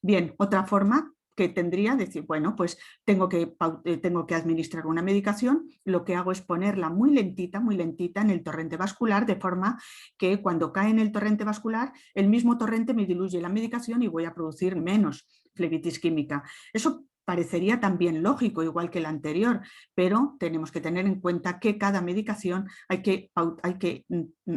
Bien, otra forma que tendría decir, bueno, pues tengo que administrar una medicación, lo que hago es ponerla muy lentita en el torrente vascular, de forma que cuando cae en el torrente vascular, el mismo torrente me diluye la medicación y voy a producir menos flebitis química. Eso parecería también lógico, igual que el anterior, pero tenemos que tener en cuenta que cada medicación hay que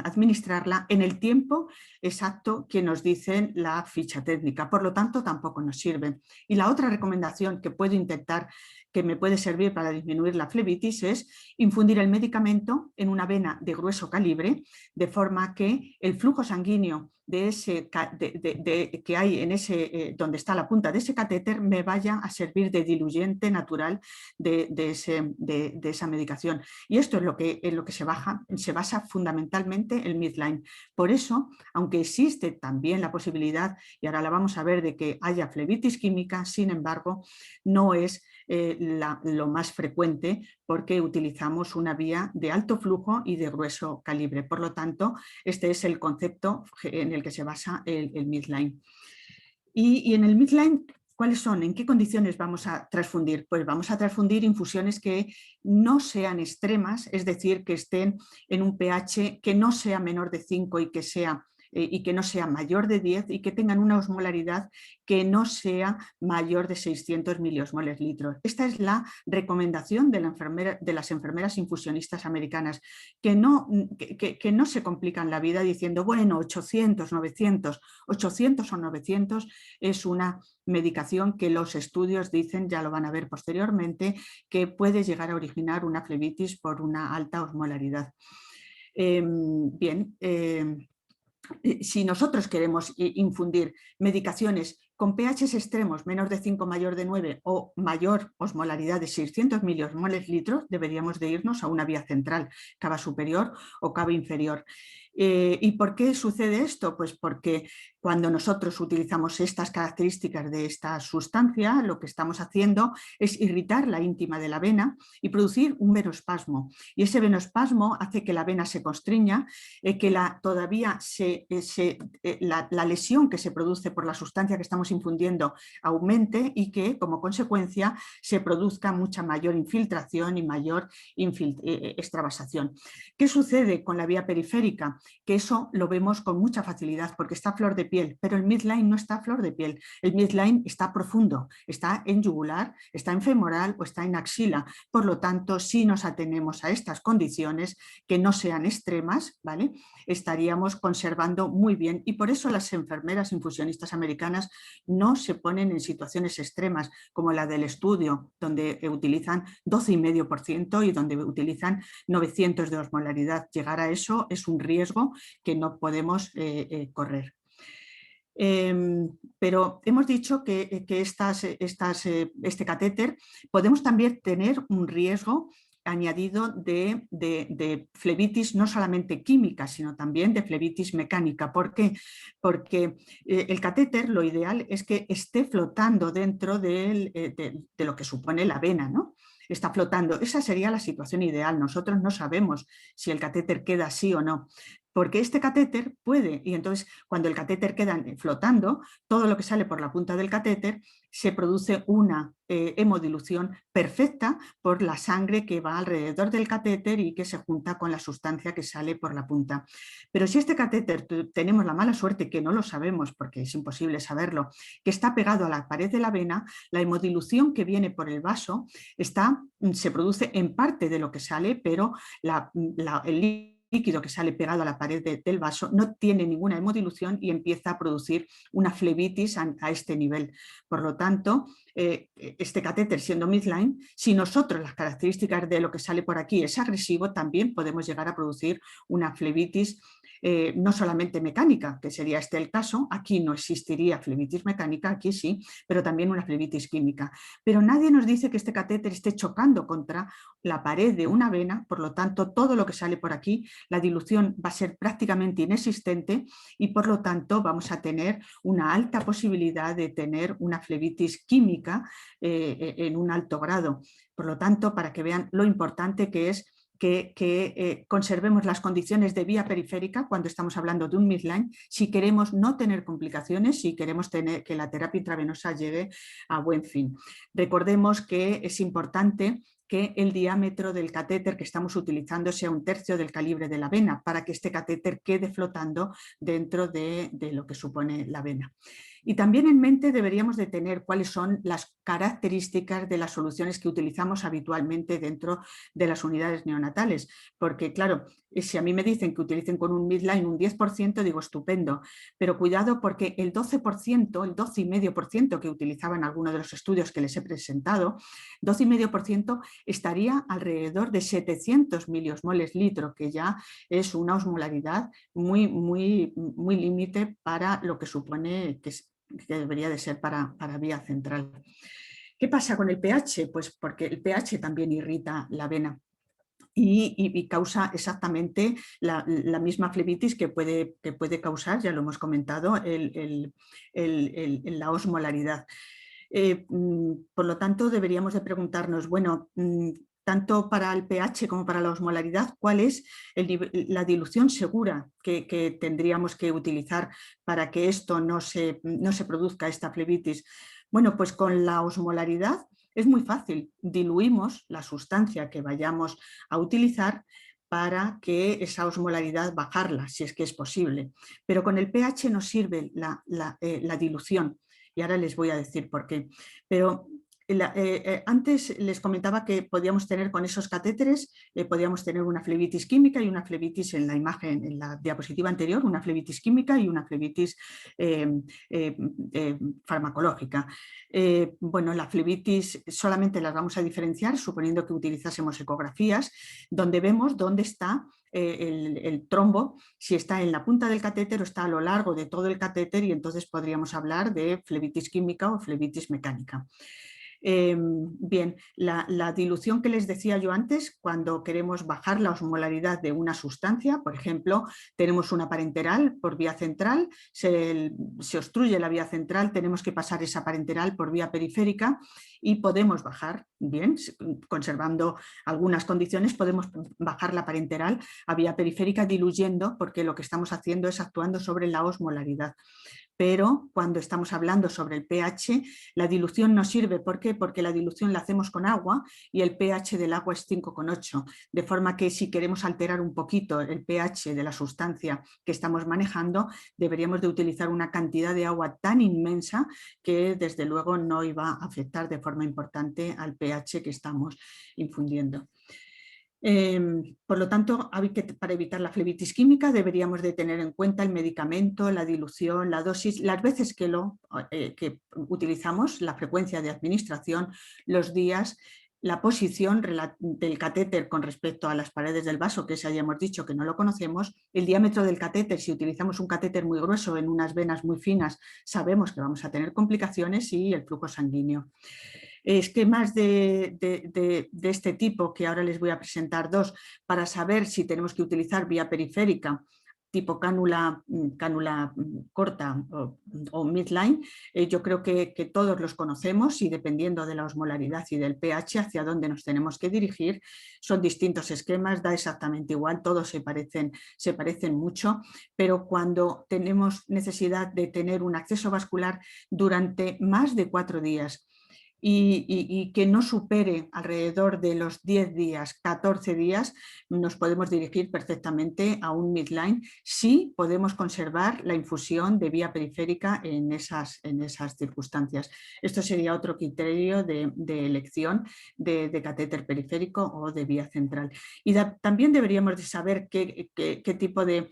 administrarla en el tiempo exacto que nos dicen la ficha técnica, por lo tanto tampoco nos sirve. Y la otra recomendación que puedo intentar, que me puede servir para disminuir la flebitis, es infundir el medicamento en una vena de grueso calibre, de forma que el flujo sanguíneo que hay en donde está la punta de ese catéter me vaya a servir de diluyente natural de esa medicación. Y esto es en lo que se basa fundamentalmente el midline. Por eso, aunque existe también la posibilidad, y ahora la vamos a ver, de que haya flebitis química, sin embargo, no es lo más frecuente porque utilizamos una vía de alto flujo y de grueso calibre. Por lo tanto, este es el concepto en el que se basa el midline. Y en el midline, ¿cuáles son? ¿En qué condiciones vamos a transfundir? Pues vamos a transfundir infusiones que no sean extremas, es decir, que estén en un pH que no sea menor de 5 y que no sea mayor de 10 y que tengan una osmolaridad que no sea mayor de 600 miliosmoles litros. Esta es la recomendación de las enfermeras infusionistas americanas, que no se complican la vida diciendo, bueno, 800, 900, 800 o 900 es una medicación que los estudios dicen, ya lo van a ver posteriormente, que puede llegar a originar una flebitis por una alta osmolaridad. Si nosotros queremos infundir medicaciones con pHs extremos menor de 5, mayor de 9 o mayor osmolaridad de 600 miliosmoles litros, deberíamos de irnos a una vía central, cava superior o cava inferior. ¿Y por qué sucede esto? Pues porque cuando nosotros utilizamos estas características de esta sustancia, lo que estamos haciendo es irritar la íntima de la vena y producir un venospasmo. Y ese venospasmo hace que la vena se constriña, que la lesión que se produce por la sustancia que estamos infundiendo aumente y que como consecuencia se produzca mucha mayor infiltración y mayor extravasación. ¿Qué sucede con la vía periférica? Que eso lo vemos con mucha facilidad porque está a flor de piel, pero el midline no está a flor de piel. El midline está profundo, está en yugular, está en femoral o está en axila. Por lo tanto, si nos atenemos a estas condiciones que no sean extremas, ¿vale?, estaríamos conservando muy bien, y por eso las enfermeras infusionistas americanas no se ponen en situaciones extremas como la del estudio, donde utilizan 12,5% y donde utilizan 900 de osmolaridad. Llegar a eso es un riesgo que no podemos correr. Pero hemos dicho que este catéter podemos también tener un riesgo añadido de flebitis no solamente química, sino también de flebitis mecánica. ¿Por qué? Porque el catéter, lo ideal es que esté flotando dentro de lo que supone la vena, ¿no? Está flotando. Esa sería la situación ideal. Nosotros no sabemos si el catéter queda así o no, porque este catéter puede, y entonces cuando el catéter queda flotando, todo lo que sale por la punta del catéter se produce una hemodilución perfecta por la sangre que va alrededor del catéter y que se junta con la sustancia que sale por la punta. Pero si este catéter tenemos la mala suerte, que no lo sabemos porque es imposible saberlo, que está pegado a la pared de la vena, la hemodilución que viene por el vaso se produce en parte de lo que sale, pero el líquido que sale pegado a la pared del vaso no tiene ninguna hemodilución y empieza a producir una flebitis a este nivel. Por lo tanto, este catéter siendo midline, si nosotros las características de lo que sale por aquí es agresivo, también podemos llegar a producir una flebitis no solamente mecánica, que sería este el caso, aquí no existiría flebitis mecánica, aquí sí, pero también una flebitis química. Pero nadie nos dice que este catéter esté chocando contra la pared de una vena, por lo tanto todo lo que sale por aquí, la dilución va a ser prácticamente inexistente y por lo tanto vamos a tener una alta posibilidad de tener una flebitis química en un alto grado. Por lo tanto, para que vean lo importante que es que conservemos las condiciones de vía periférica cuando estamos hablando de un midline, si queremos no tener complicaciones, si queremos que la terapia intravenosa llegue a buen fin. Recordemos que es importante que el diámetro del catéter que estamos utilizando sea 1/3 del calibre de la vena para que este catéter quede flotando dentro de lo que supone la vena. Y también en mente deberíamos de tener cuáles son las características de las soluciones que utilizamos habitualmente dentro de las unidades neonatales, porque claro, si a mí me dicen que utilicen con un midline un 10%, digo estupendo, pero cuidado porque el 12%, el 12,5% que utilizaban algunos de los estudios que les he presentado, 12,5% estaría alrededor de 700 miliosmoles litro, que ya es una osmolaridad muy, muy, muy límite para lo que supone que debería de ser para vía central. ¿Qué pasa con el pH? Pues porque el pH también irrita la vena y causa exactamente la misma flebitis que puede causar, ya lo hemos comentado, la osmolaridad. Por lo tanto, deberíamos de preguntarnos, bueno, tanto para el pH como para la osmolaridad, ¿cuál es la dilución segura que tendríamos que utilizar para que esto no se produzca, esta flebitis? Bueno, pues con la osmolaridad es muy fácil, diluimos la sustancia que vayamos a utilizar para que esa osmolaridad bajarla, si es que es posible. Pero con el pH nos sirve la dilución, y ahora les voy a decir por qué. Pero antes les comentaba que podíamos tener con esos catéteres, podíamos tener una flebitis química y una flebitis en la imagen, en la diapositiva anterior, una flebitis química y una flebitis farmacológica. Bueno, la flebitis solamente las vamos a diferenciar suponiendo que utilizásemos ecografías, donde vemos dónde está el trombo, si está en la punta del catéter o está a lo largo de todo el catéter, y entonces podríamos hablar de flebitis química o flebitis mecánica. Bien, la dilución que les decía yo antes, cuando queremos bajar la osmolaridad de una sustancia, por ejemplo, tenemos una parenteral por vía central, se obstruye la vía central, tenemos que pasar esa parenteral por vía periférica y podemos bajar, bien, conservando algunas condiciones, podemos bajar la parenteral a vía periférica diluyendo, porque lo que estamos haciendo es actuando sobre la osmolaridad. Pero cuando estamos hablando sobre el pH, la dilución no sirve. ¿Por qué? Porque la dilución la hacemos con agua y el pH del agua es 5,8, de forma que si queremos alterar un poquito el pH de la sustancia que estamos manejando, deberíamos de utilizar una cantidad de agua tan inmensa que desde luego no iba a afectar de forma importante al pH que estamos infundiendo. Por lo tanto, para evitar la flebitis química deberíamos de tener en cuenta el medicamento, la dilución, la dosis, las veces que que utilizamos, la frecuencia de administración, los días, la posición del catéter con respecto a las paredes del vaso, que ya hayamos dicho que no lo conocemos, el diámetro del catéter, si utilizamos un catéter muy grueso en unas venas muy finas, sabemos que vamos a tener complicaciones, y el flujo sanguíneo. Esquemas de este tipo, que ahora les voy a presentar dos, para saber si tenemos que utilizar vía periférica, tipo cánula corta o midline, yo creo que todos los conocemos, y dependiendo de la osmolaridad y del pH hacia dónde nos tenemos que dirigir, son distintos esquemas, da exactamente igual, todos se parecen mucho, pero cuando tenemos necesidad de tener un acceso vascular durante más de 4 días, y que no supere alrededor de los 10 días, 14 días, nos podemos dirigir perfectamente a un midline si podemos conservar la infusión de vía periférica en esas circunstancias. Esto sería otro criterio de elección de catéter periférico o de vía central. Y también deberíamos de saber qué tipo de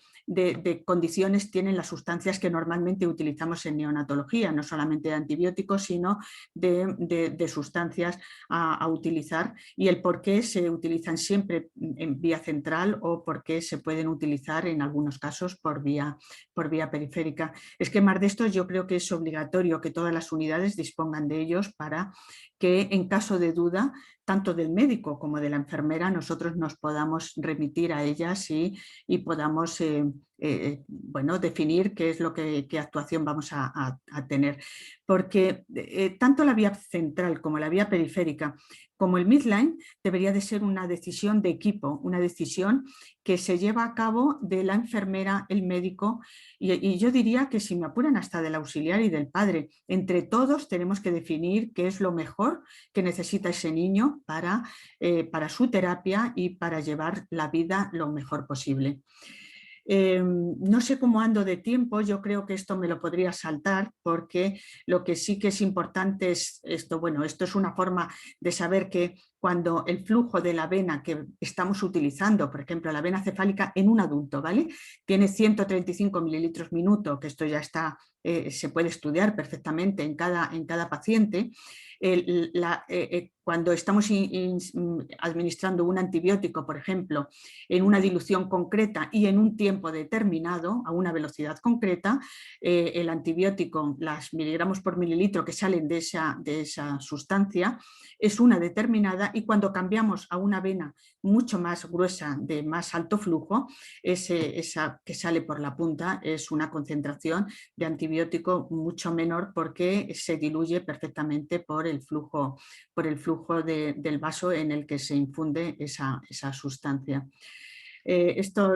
condiciones tienen las sustancias que normalmente utilizamos en neonatología, no solamente de antibióticos, sino de sustancias a utilizar, y el por qué se utilizan siempre en vía central o por qué se pueden utilizar en algunos casos por vía periférica. Esquemas de estos yo creo que es obligatorio que todas las unidades dispongan de ellos, para que en caso de duda, tanto del médico como de la enfermera, nosotros nos podamos remitir a ellas y podamos bueno, definir qué es qué actuación vamos a tener. Porque tanto la vía central como la vía periférica como el midline debería de ser una decisión de equipo, una decisión que se lleva a cabo de la enfermera, el médico, y yo diría que, si me apuran, hasta del auxiliar y del padre. Entre todos tenemos que definir qué es lo mejor que necesita ese niño para su terapia y para llevar la vida lo mejor posible. No sé cómo ando de tiempo, yo creo que esto me lo podría saltar, porque lo que sí que es importante es esto. Bueno, esto es una forma de saber que cuando el flujo de la vena que estamos utilizando, por ejemplo la vena cefálica en un adulto, ¿vale?, tiene 135 mililitros minuto, que esto ya está, se puede estudiar perfectamente en cada paciente. Cuando estamos administrando un antibiótico, por ejemplo, en una dilución concreta y en un tiempo determinado, a una velocidad concreta, el antibiótico, las miligramos por mililitro que salen de esa sustancia, es una determinada, y cuando cambiamos a una vena mucho más gruesa, de más alto flujo, esa que sale por la punta es una concentración de antibiótico mucho menor porque se diluye perfectamente por el flujo del vaso en el que se infunde esa sustancia. Esta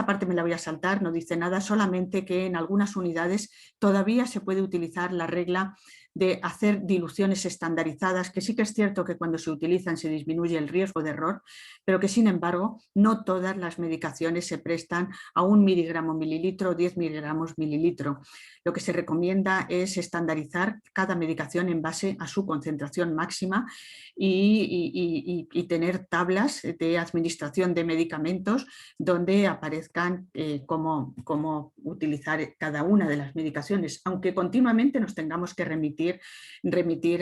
parte me la voy a saltar, no dice nada, solamente que en algunas unidades todavía se puede utilizar la regla de hacer diluciones estandarizadas, que sí que es cierto que cuando se utilizan se disminuye el riesgo de error, pero que sin embargo no todas las medicaciones se prestan a 1 miligramo mililitro o 10 miligramos mililitro. Lo que se recomienda es estandarizar cada medicación en base a su concentración máxima y tener tablas de administración de medicamentos donde aparezcan cómo utilizar cada una de las medicaciones, aunque continuamente nos tengamos que remitir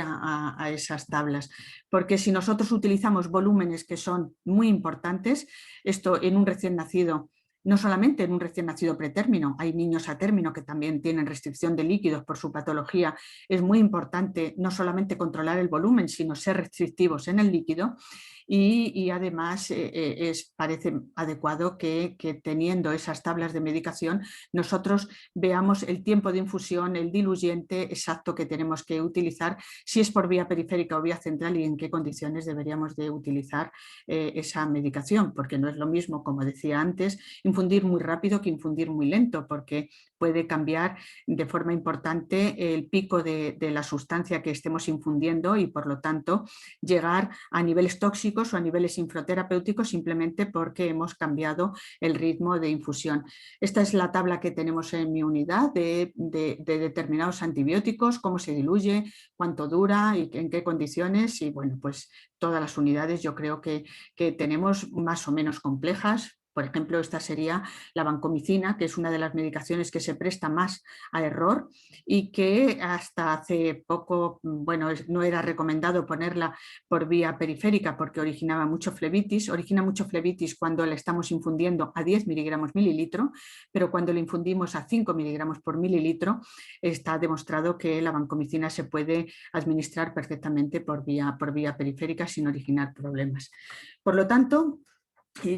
a esas tablas, porque si nosotros utilizamos volúmenes que son muy importantes, esto en un recién nacido, no solamente en un recién nacido pretérmino, hay niños a término que también tienen restricción de líquidos por su patología, es muy importante no solamente controlar el volumen, sino ser restrictivos en el líquido. Y además parece adecuado que teniendo esas tablas de medicación nosotros veamos el tiempo de infusión, el diluyente exacto que tenemos que utilizar, si es por vía periférica o vía central y en qué condiciones deberíamos de utilizar esa medicación, porque no es lo mismo, como decía antes, infundir muy rápido que infundir muy lento, porque puede cambiar de forma importante el pico de la sustancia que estemos infundiendo y por lo tanto llegar a niveles tóxicos o a niveles infraterapéuticos simplemente porque hemos cambiado el ritmo de infusión. Esta es la tabla que tenemos en mi unidad de determinados antibióticos, cómo se diluye, cuánto dura y en qué condiciones, y bueno, pues todas las unidades yo creo que tenemos más o menos complejas. Por ejemplo, esta sería la vancomicina, que es una de las medicaciones que se presta más a error y que hasta hace poco, bueno, no era recomendado ponerla por vía periférica porque originaba mucho flebitis. Origina mucho flebitis cuando la estamos infundiendo a 10 miligramos mililitro, pero cuando la infundimos a 5 miligramos por mililitro está demostrado que la vancomicina se puede administrar perfectamente por vía periférica sin originar problemas. Por lo tanto,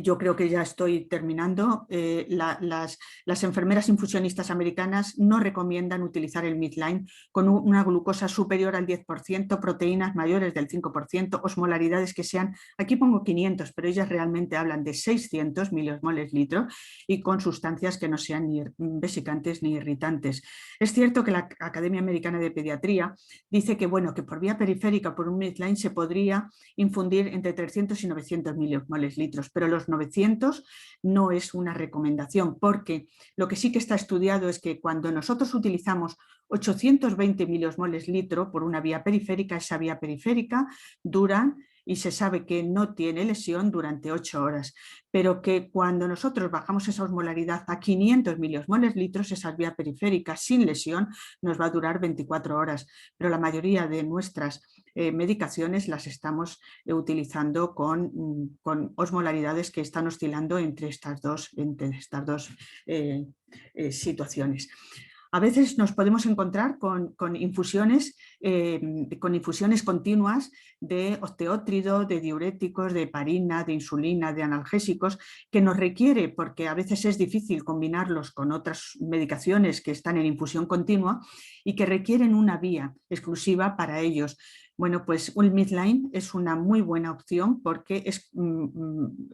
yo creo que ya estoy terminando. Las enfermeras infusionistas americanas no recomiendan utilizar el midline con una glucosa superior al 10%, proteínas mayores del 5%, osmolaridades que sean, aquí pongo 500, pero ellas realmente hablan de 600 miliosmoles litro y con sustancias que no sean ni vesicantes ni irritantes. Es cierto que la Academia Americana de Pediatría dice que, bueno, que por vía periférica, por un midline, se podría infundir entre 300 y 900 miliosmoles litros, pero los 900 no es una recomendación, porque lo que sí que está estudiado es que cuando nosotros utilizamos 820 miliosmoles litro por una vía periférica, esa vía periférica dura y se sabe que no tiene lesión durante 8 horas, pero que cuando nosotros bajamos esa osmolaridad a 500 miliosmoles litros, esa vía periférica sin lesión nos va a durar 24 horas, pero la mayoría de nuestras medicaciones las estamos utilizando con osmolaridades que están oscilando entre estas dos situaciones. A veces nos podemos encontrar con infusiones continuas de osteótrido, de diuréticos, de heparina, de insulina, de analgésicos, que nos requiere, porque a veces es difícil combinarlos con otras medicaciones que están en infusión continua y que requieren una vía exclusiva para ellos. Bueno, pues un midline es una muy buena opción porque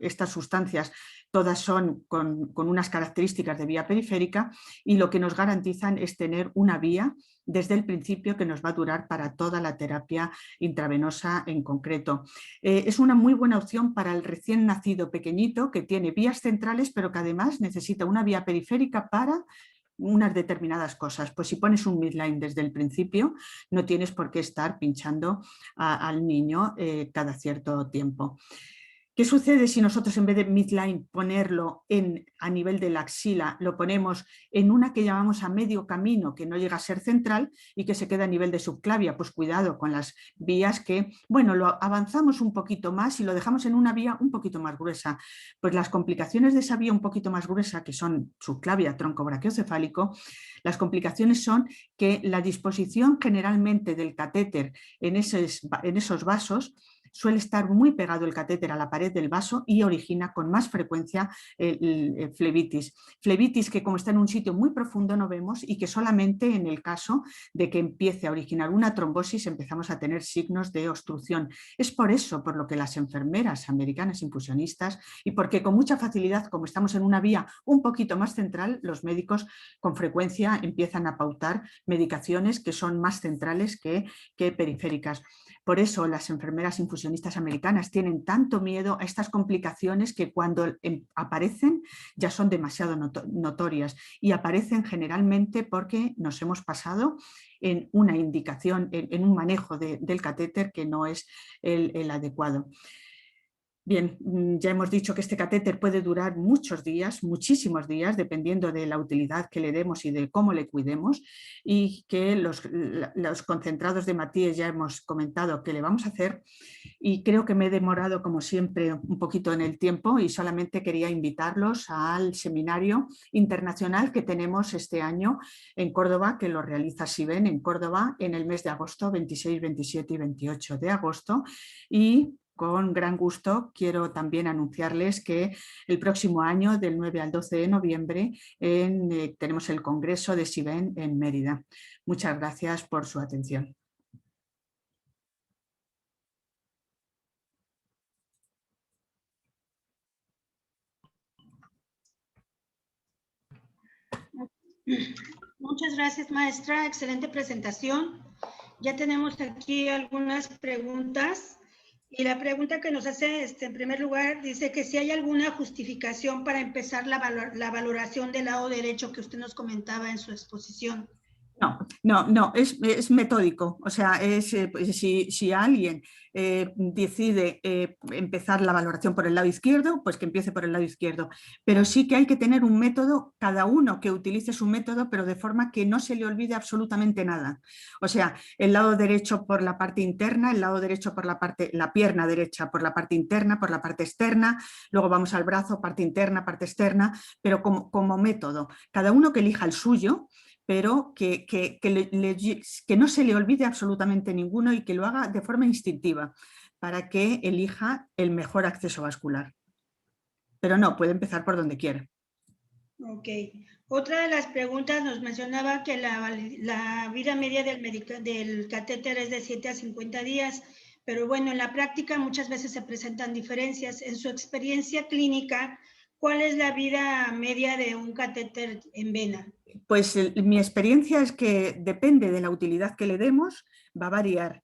estas sustancias todas son con unas características de vía periférica y lo que nos garantizan es tener una vía desde el principio que nos va a durar para toda la terapia intravenosa en concreto. Es una muy buena opción para el recién nacido pequeñito que tiene vías centrales pero que además necesita una vía periférica para unas determinadas cosas. Pues si pones un midline desde el principio, no tienes por qué estar pinchando al niño cada cierto tiempo. ¿Qué sucede si nosotros en vez de midline ponerlo a nivel de la axila, lo ponemos en una que llamamos a medio camino, que no llega a ser central y que se queda a nivel de subclavia? Pues cuidado con las vías que, bueno, lo avanzamos un poquito más y lo dejamos en una vía un poquito más gruesa. Pues las complicaciones de esa vía un poquito más gruesa, que son subclavia, tronco brachiocefálico, las complicaciones son que la disposición generalmente del catéter en esos vasos suele estar muy pegado el catéter a la pared del vaso y origina con más frecuencia el flebitis. Flebitis que, como está en un sitio muy profundo, no vemos y que solamente en el caso de que empiece a originar una trombosis empezamos a tener signos de obstrucción. Es por eso por lo que las enfermeras americanas infusionistas, y porque con mucha facilidad, como estamos en una vía un poquito más central, los médicos con frecuencia empiezan a pautar medicaciones que son más centrales que periféricas. Por eso las enfermeras infusionistas americanas tienen tanto miedo a estas complicaciones que cuando aparecen ya son demasiado notorias y aparecen generalmente porque nos hemos pasado en una indicación, en un manejo del catéter que no es el adecuado. Bien, ya hemos dicho que este catéter puede durar muchos días, muchísimos días, dependiendo de la utilidad que le demos y de cómo le cuidemos, y que los concentrados de Matías ya hemos comentado que le vamos a hacer, y creo que me he demorado como siempre un poquito en el tiempo y solamente quería invitarlos al seminario internacional que tenemos este año en Córdoba, que lo realiza SIBEN en Córdoba en el mes de agosto, 26, 27 y 28 de agosto, y con gran gusto quiero también anunciarles que el próximo año, del 9 al 12 de noviembre, tenemos el Congreso de SIBEN en Mérida. Muchas gracias por su atención. Muchas gracias, maestra. Excelente presentación. Ya tenemos aquí algunas preguntas. Y la pregunta que nos hace, en primer lugar, dice que si hay alguna justificación para empezar la valoración del lado derecho que usted nos comentaba en su exposición. No, es metódico. O sea, pues si alguien decide empezar la valoración por el lado izquierdo, pues que empiece por el lado izquierdo. Pero sí que hay que tener un método, cada uno que utilice su método, pero de forma que no se le olvide absolutamente nada. O sea, el lado derecho por la parte interna, el lado derecho por la pierna derecha por la parte interna, por la parte externa, luego vamos al brazo, parte interna, parte externa, pero como método. Cada uno que elija el suyo, pero que no se le olvide absolutamente ninguno y que lo haga de forma instintiva para que elija el mejor acceso vascular. Pero no, puede empezar por donde quiera. Ok. Otra de las preguntas nos mencionaba que la vida media del catéter es de 7 a 50 días, pero bueno, en la práctica muchas veces se presentan diferencias. En su experiencia clínica, ¿cuál es la vida media de un catéter en vena? Pues mi experiencia es que depende de la utilidad que le demos, va a variar.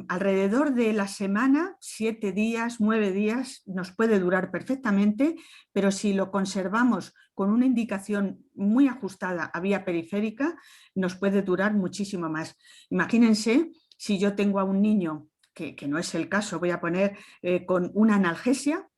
Alrededor de la semana, 7 días, 9 días, nos puede durar perfectamente, pero si lo conservamos con una indicación muy ajustada a vía periférica, nos puede durar muchísimo más. Imagínense si yo tengo a un niño, que no es el caso, voy a poner con una analgesia.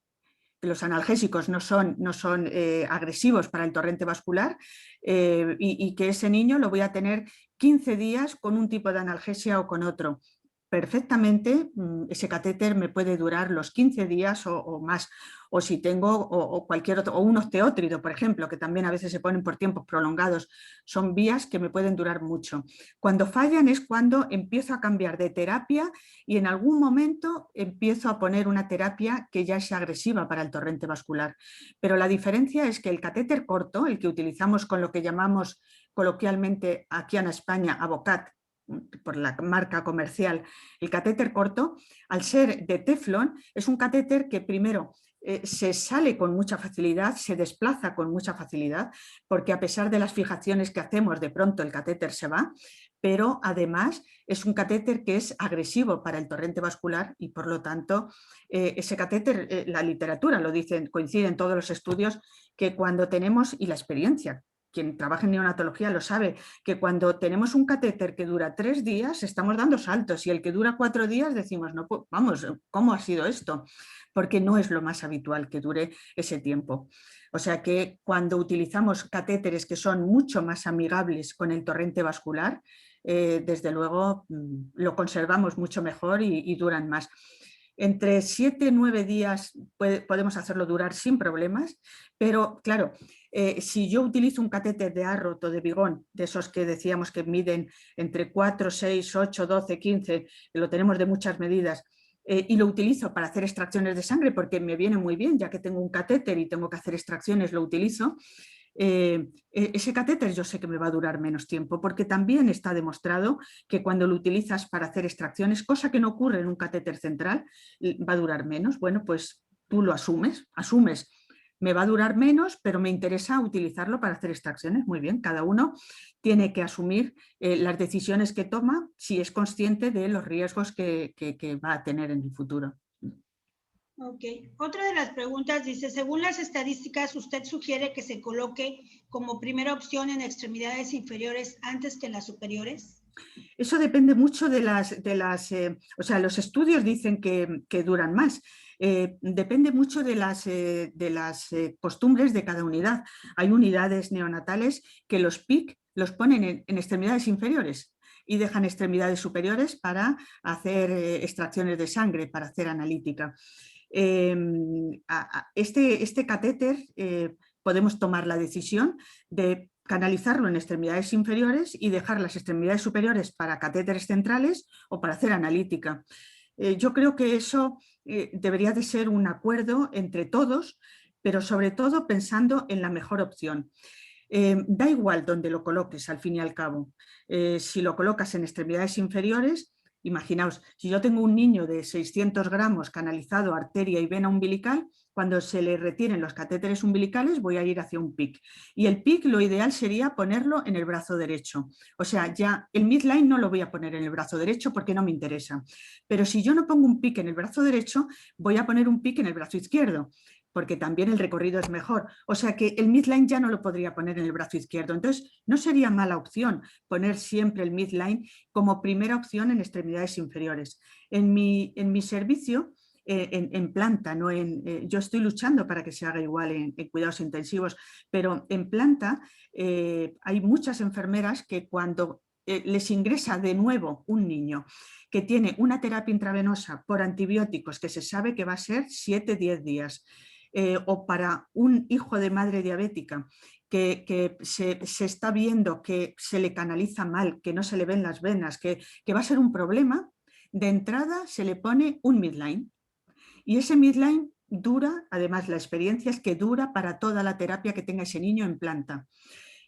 Los analgésicos no son agresivos para el torrente vascular y que ese niño lo voy a tener 15 días con un tipo de analgesia o con otro. Perfectamente ese catéter me puede durar los 15 días o más, o si tengo cualquier otro, o un osteótrido, por ejemplo, que también a veces se ponen por tiempos prolongados, son vías que me pueden durar mucho. Cuando fallan es cuando empiezo a cambiar de terapia y en algún momento empiezo a poner una terapia que ya es agresiva para el torrente vascular. Pero la diferencia es que el catéter corto, el que utilizamos con lo que llamamos coloquialmente aquí en España Avocat, por la marca comercial, el catéter corto, al ser de teflón, es un catéter que primero se sale con mucha facilidad, se desplaza con mucha facilidad, porque a pesar de las fijaciones que hacemos, de pronto el catéter se va, pero además es un catéter que es agresivo para el torrente vascular y por lo tanto ese catéter, la literatura lo dice, coinciden todos los estudios, que cuando tenemos, y la experiencia quien trabaja en neonatología lo sabe, que cuando tenemos un catéter que dura 3 días estamos dando saltos y el que dura 4 días decimos, no, pues, vamos, ¿cómo ha sido esto? Porque no es lo más habitual que dure ese tiempo. O sea que cuando utilizamos catéteres que son mucho más amigables con el torrente vascular, desde luego lo conservamos mucho mejor y duran más. Entre 7 y 9 días podemos hacerlo durar sin problemas, pero claro, si yo utilizo un catéter de Arrot o de Bigón, de esos que decíamos que miden entre 4, 6, 8, 12, 15, que lo tenemos de muchas medidas, y lo utilizo para hacer extracciones de sangre porque me viene muy bien, ya que tengo un catéter y tengo que hacer extracciones, lo utilizo. Ese catéter yo sé que me va a durar menos tiempo porque también está demostrado que cuando lo utilizas para hacer extracciones, cosa que no ocurre en un catéter central, va a durar menos. Bueno, pues tú lo asumes, me va a durar menos, pero me interesa utilizarlo para hacer extracciones. Muy bien, cada uno tiene que asumir las decisiones que toma si es consciente de los riesgos que va a tener en el futuro. Ok. Otra de las preguntas dice, según las estadísticas, ¿usted sugiere que se coloque como primera opción en extremidades inferiores antes que en las superiores? Eso depende mucho o sea, los estudios dicen que duran más. Depende mucho de las costumbres de cada unidad. Hay unidades neonatales que los PIC los ponen en extremidades inferiores y dejan extremidades superiores para hacer extracciones de sangre, para hacer analítica. Este catéter podemos tomar la decisión de canalizarlo en extremidades inferiores y dejar las extremidades superiores para catéteres centrales o para hacer analítica. Yo creo que eso debería de ser un acuerdo entre todos, pero sobre todo pensando en la mejor opción. Da igual donde lo coloques al fin y al cabo. Si lo colocas en extremidades inferiores, imaginaos, si yo tengo un niño de 600 gramos canalizado arteria y vena umbilical, cuando se le retiren los catéteres umbilicales voy a ir hacia un PIC. Y el PIC lo ideal sería ponerlo en el brazo derecho. O sea, ya el midline no lo voy a poner en el brazo derecho porque no me interesa. Pero si yo no pongo un PIC en el brazo derecho, voy a poner un PIC en el brazo izquierdo, porque también el recorrido es mejor. O sea que el midline ya no lo podría poner en el brazo izquierdo. Entonces, no sería mala opción poner siempre el midline como primera opción en extremidades inferiores. En mi servicio, en planta, no yo estoy luchando para que se haga igual en cuidados intensivos, pero en planta hay muchas enfermeras que cuando les ingresa de nuevo un niño que tiene una terapia intravenosa por antibióticos que se sabe que va a ser 7-10 días, o para un hijo de madre diabética que se está viendo que se le canaliza mal, que no se le ven las venas, que va a ser un problema, de entrada se le pone un midline. Y ese midline dura, además la experiencia es que dura para toda la terapia que tenga ese niño en planta.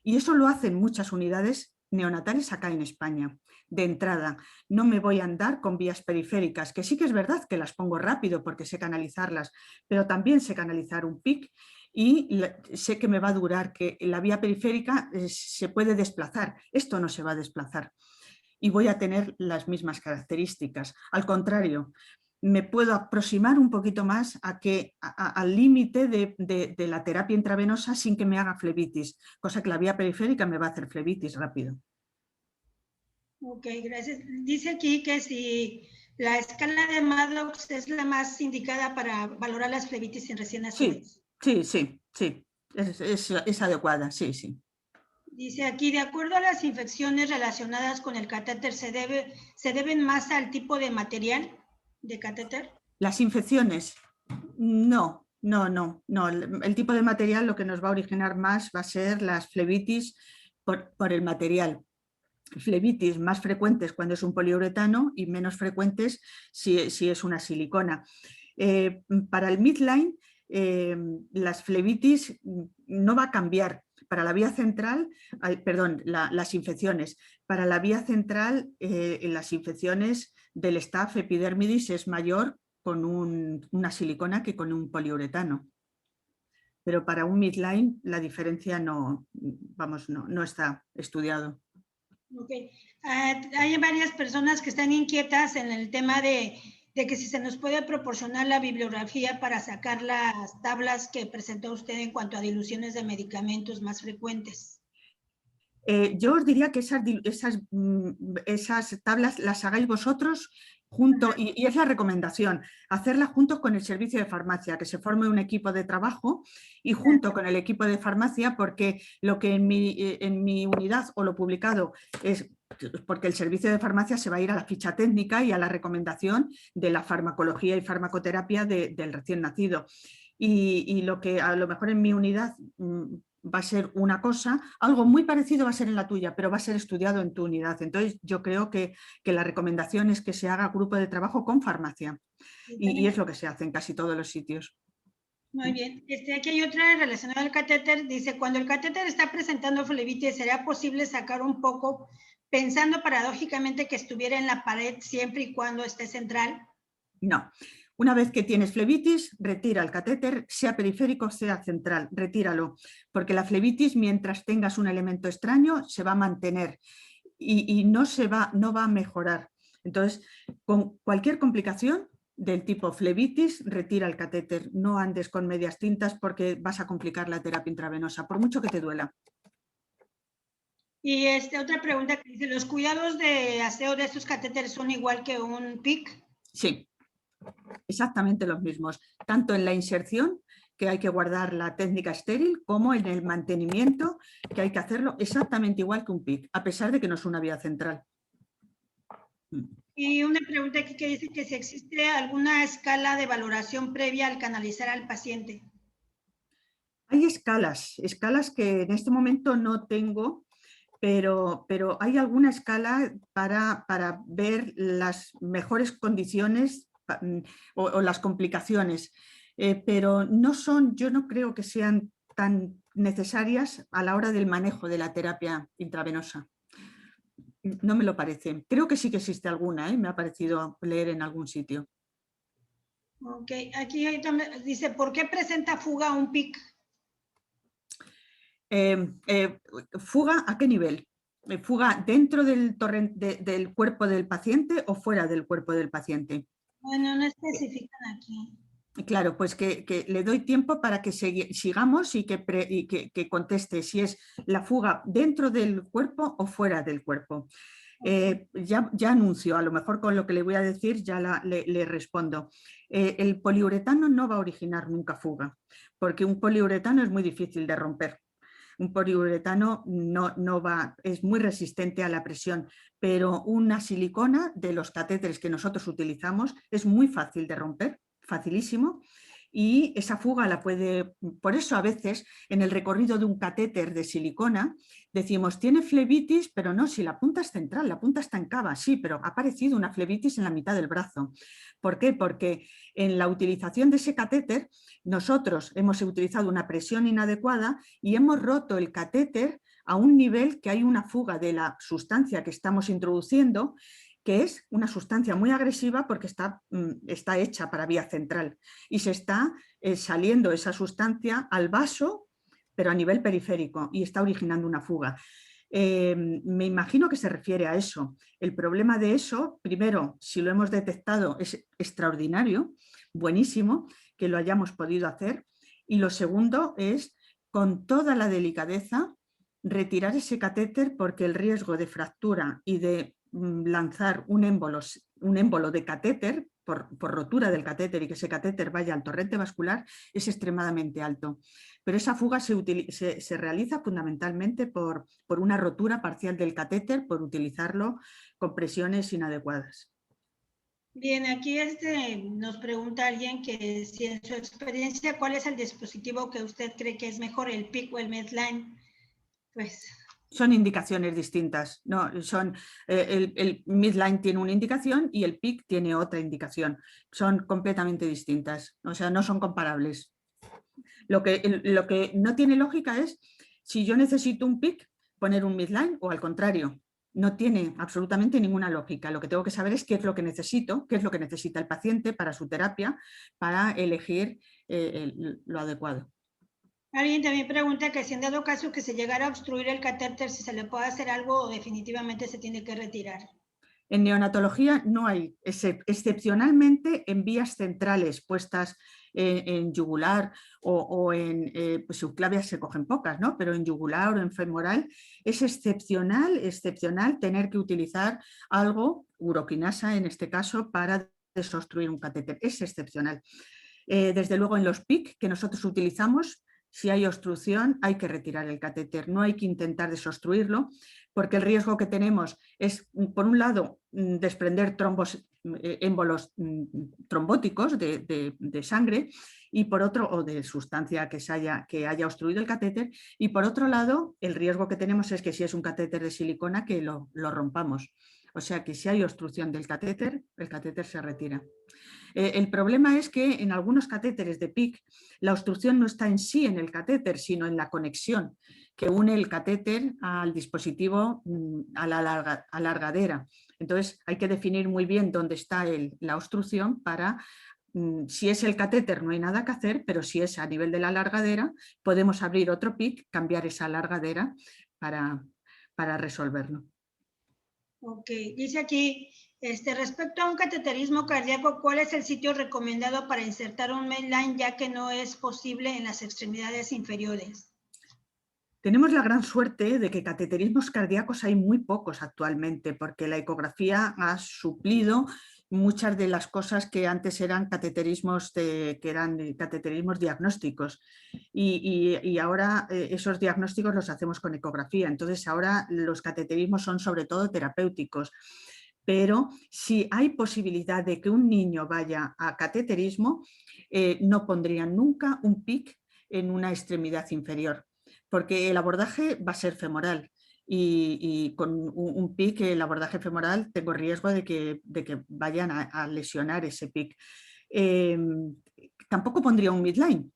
Y eso lo hacen muchas unidades neonatales acá en España. De entrada, no me voy a andar con vías periféricas, que sí que es verdad que las pongo rápido porque sé canalizarlas, pero también sé canalizar un PIC y sé que me va a durar, que la vía periférica se puede desplazar. Esto no se va a desplazar y voy a tener las mismas características. Al contrario, me puedo aproximar un poquito más al límite de la terapia intravenosa sin que me haga flebitis, cosa que la vía periférica me va a hacer flebitis rápido. Ok, gracias. Dice aquí que si la escala de Maddox es la más indicada para valorar las flebitis en recién nacidos. Sí. Es adecuada, sí. Dice aquí, de acuerdo a las infecciones relacionadas con el catéter, ¿se deben más al tipo de material de catéter? Las infecciones, no. El tipo de material lo que nos va a originar más va a ser las flebitis por el material. Flebitis más frecuentes cuando es un poliuretano y menos frecuentes si es una silicona. Para el midline, las flebitis no va a cambiar. Para la vía central, las infecciones. Para la vía central, las infecciones del staph epidermidis es mayor con una silicona que con un poliuretano. Pero para un midline la diferencia no está estudiado. Okay. Hay varias personas que están inquietas en el tema de que si se nos puede proporcionar la bibliografía para sacar las tablas que presentó usted en cuanto a diluciones de medicamentos más frecuentes. Yo os diría que esas tablas las hagáis vosotros junto, y es la recomendación, hacerla junto con el servicio de farmacia, que se forme un equipo de trabajo y junto con el equipo de farmacia, porque lo que en mi unidad o lo publicado es porque el servicio de farmacia se va a ir a la ficha técnica y a la recomendación de la farmacología y farmacoterapia del recién nacido. Y lo que a lo mejor en mi unidad va a ser una cosa, algo muy parecido va a ser en la tuya, pero va a ser estudiado en tu unidad. Entonces yo creo que la recomendación es que se haga grupo de trabajo con farmacia y es lo que se hace en casi todos los sitios. Muy bien. Aquí hay otra relacionada al catéter. Dice, cuando el catéter está presentando flebitis, ¿será posible sacar un poco pensando paradójicamente que estuviera en la pared siempre y cuando esté central? No. Una vez que tienes flebitis, retira el catéter, sea periférico, sea central, retíralo, porque la flebitis, mientras tengas un elemento extraño, se va a mantener y no va a mejorar. Entonces, con cualquier complicación del tipo flebitis, retira el catéter. No andes con medias tintas porque vas a complicar la terapia intravenosa, por mucho que te duela. Y otra pregunta que dice, ¿los cuidados de aseo de estos catéteres son igual que un PIC? Sí, exactamente los mismos, tanto en la inserción, que hay que guardar la técnica estéril, como en el mantenimiento, que hay que hacerlo exactamente igual que un PIC, a pesar de que no es una vía central. Y una pregunta aquí que dice que si existe alguna escala de valoración previa al canalizar al paciente. Hay escalas que en este momento no tengo, pero hay alguna escala para ver las mejores condiciones o las complicaciones, pero yo no creo que sean tan necesarias a la hora del manejo de la terapia intravenosa. No me lo parece. Creo que sí que existe alguna, me ha parecido leer en algún sitio. Ok, aquí dice, ¿por qué presenta fuga un PIC? ¿Fuga a qué nivel? ¿Fuga dentro del cuerpo del paciente o fuera del cuerpo del paciente? Bueno, no especifican aquí. Claro, pues que le doy tiempo para que sigamos y que conteste si es la fuga dentro del cuerpo o fuera del cuerpo. Ya anuncio, a lo mejor con lo que le voy a decir ya le respondo. El poliuretano no va a originar nunca fuga, porque un poliuretano es muy difícil de romper. Un poliuretano es muy resistente a la presión, pero una silicona de los catéteres que nosotros utilizamos es muy fácil de romper, facilísimo, y esa fuga por eso a veces en el recorrido de un catéter de silicona decimos, tiene flebitis, pero no, si la punta es central, la punta está en cava, sí, pero ha aparecido una flebitis en la mitad del brazo. ¿Por qué? Porque en la utilización de ese catéter nosotros hemos utilizado una presión inadecuada y hemos roto el catéter a un nivel que hay una fuga de la sustancia que estamos introduciendo, que es una sustancia muy agresiva porque está hecha para vía central y se está saliendo esa sustancia al vaso, pero a nivel periférico, y está originando una fuga. Me imagino que se refiere a eso. El problema de eso, primero, si lo hemos detectado, es extraordinario, buenísimo que lo hayamos podido hacer, y lo segundo es, con toda la delicadeza, retirar ese catéter, porque el riesgo de fractura y de lanzar un émbolo de catéter por rotura del catéter y que ese catéter vaya al torrente vascular es extremadamente alto. Pero esa fuga se realiza fundamentalmente por una rotura parcial del catéter, por utilizarlo con presiones inadecuadas. Bien, aquí nos pregunta alguien que si en su experiencia, ¿cuál es el dispositivo que usted cree que es mejor, el PIC o el Medline? Pues... Son indicaciones distintas. No, el midline tiene una indicación y el PIC tiene otra indicación. Son completamente distintas, o sea, no son comparables. Lo que no tiene lógica es si yo necesito un PIC, poner un midline o al contrario. No tiene absolutamente ninguna lógica. Lo que tengo que saber es qué es lo que necesito, qué es lo que necesita el paciente para su terapia, para elegir lo adecuado. Alguien también pregunta que si en dado caso que se llegara a obstruir el catéter, si se le puede hacer algo o definitivamente se tiene que retirar. En neonatología no hay, excepcionalmente en vías centrales puestas en yugular o en pues subclavias se cogen pocas, ¿no? Pero en yugular o en femoral es excepcional tener que utilizar algo, uroquinasa en este caso, para desobstruir un catéter. Es excepcional. Desde luego en los PIC que nosotros utilizamos, si hay obstrucción hay que retirar el catéter, no hay que intentar desobstruirlo, porque el riesgo que tenemos es, por un lado, desprender émbolos trombóticos de sangre, y por otro, o de sustancia que haya obstruido el catéter, y por otro lado, el riesgo que tenemos es que si es un catéter de silicona, que lo rompamos. O sea que si hay obstrucción del catéter, el catéter se retira. El problema es que en algunos catéteres de PIC la obstrucción no está en sí en el catéter, sino en la conexión que une el catéter al dispositivo, a la alargadera. Entonces hay que definir muy bien dónde está la obstrucción para, si es el catéter no hay nada que hacer, pero si es a nivel de la alargadera podemos abrir otro PIC, cambiar esa alargadera para resolverlo. Ok, dice aquí, respecto a un cateterismo cardíaco, ¿cuál es el sitio recomendado para insertar un Medline, ya que no es posible en las extremidades inferiores? Tenemos la gran suerte de que cateterismos cardíacos hay muy pocos actualmente, porque la ecografía ha suplido muchas de las cosas que antes eran cateterismos diagnósticos, y ahora esos diagnósticos los hacemos con ecografía. Entonces ahora los cateterismos son sobre todo terapéuticos. Pero si hay posibilidad de que un niño vaya a cateterismo, no pondrían nunca un PIC en una extremidad inferior, porque el abordaje va a ser femoral, y con un PIC, el abordaje femoral, tengo riesgo de que vayan a lesionar ese PIC. Tampoco pondría un midline,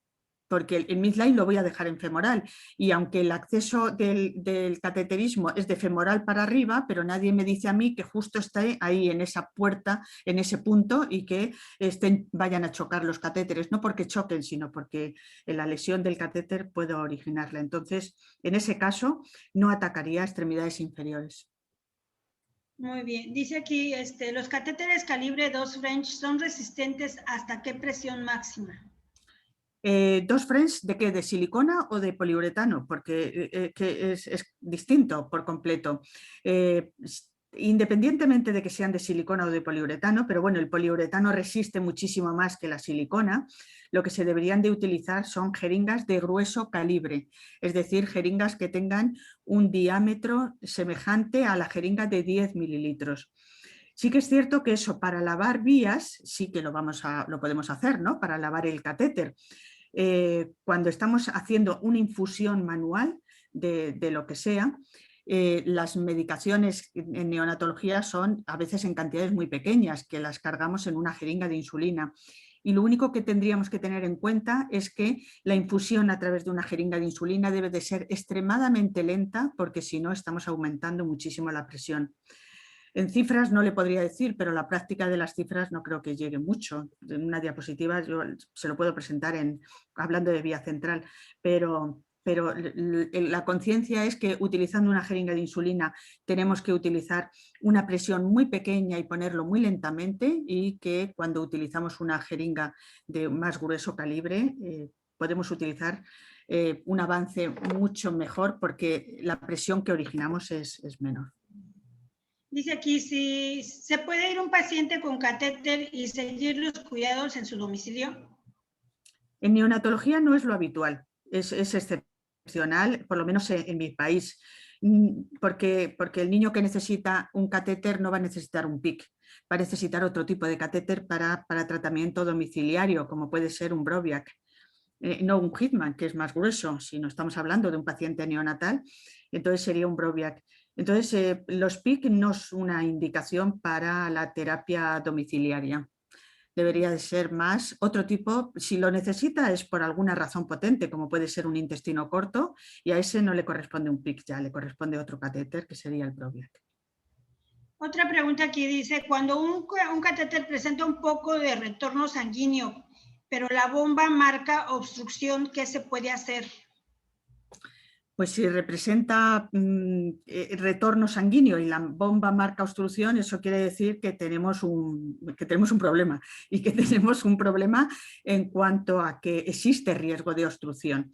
porque el midline lo voy a dejar en femoral, y aunque el acceso del cateterismo es de femoral para arriba, pero nadie me dice a mí que justo esté ahí en esa puerta, en ese punto, y que vayan a chocar los catéteres, no porque choquen, sino porque la lesión del catéter puede originarla. Entonces, en ese caso, no atacaría extremidades inferiores. Muy bien, dice aquí, los catéteres calibre 2 French son resistentes ¿hasta qué presión máxima? 2 French, ¿de qué? ¿De silicona o de poliuretano? Porque que es distinto por completo. Independientemente de que sean de silicona o de poliuretano, pero bueno, el poliuretano resiste muchísimo más que la silicona, lo que se deberían de utilizar son jeringas de grueso calibre, es decir, jeringas que tengan un diámetro semejante a la jeringa de 10 mililitros. Sí que es cierto que eso para lavar vías sí que lo podemos hacer, ¿no? Para lavar el catéter. Cuando estamos haciendo una infusión manual de lo que sea, las medicaciones en neonatología son a veces en cantidades muy pequeñas, que las cargamos en una jeringa de insulina. Y lo único que tendríamos que tener en cuenta es que la infusión a través de una jeringa de insulina debe de ser extremadamente lenta, porque si no estamos aumentando muchísimo la presión. En cifras no le podría decir, pero la práctica de las cifras no creo que llegue mucho. En una diapositiva yo se lo puedo presentar hablando de vía central, pero la conciencia es que utilizando una jeringa de insulina tenemos que utilizar una presión muy pequeña y ponerlo muy lentamente, y que cuando utilizamos una jeringa de más grueso calibre podemos utilizar un avance mucho mejor, porque la presión que originamos es menor. Dice aquí, si se puede ir un paciente con catéter y seguir los cuidados en su domicilio. En neonatología no es lo habitual, es excepcional, por lo menos en mi país, porque el niño que necesita un catéter no va a necesitar un PIC, va a necesitar otro tipo de catéter para tratamiento domiciliario, como puede ser un Broviac. No un Hitman, que es más grueso, si no estamos hablando de un paciente neonatal, entonces sería un Broviac. Entonces, los PIC no es una indicación para la terapia domiciliaria. Debería de ser más otro tipo, si lo necesita es por alguna razón potente, como puede ser un intestino corto, y a ese no le corresponde un PIC, ya le corresponde otro catéter, que sería el Broviac. Otra pregunta aquí dice, cuando un catéter presenta un poco de retorno sanguíneo, pero la bomba marca obstrucción, ¿qué se puede hacer? Pues si representa retorno sanguíneo y la bomba marca obstrucción, eso quiere decir que tenemos un problema y que tenemos un problema en cuanto a que existe riesgo de obstrucción.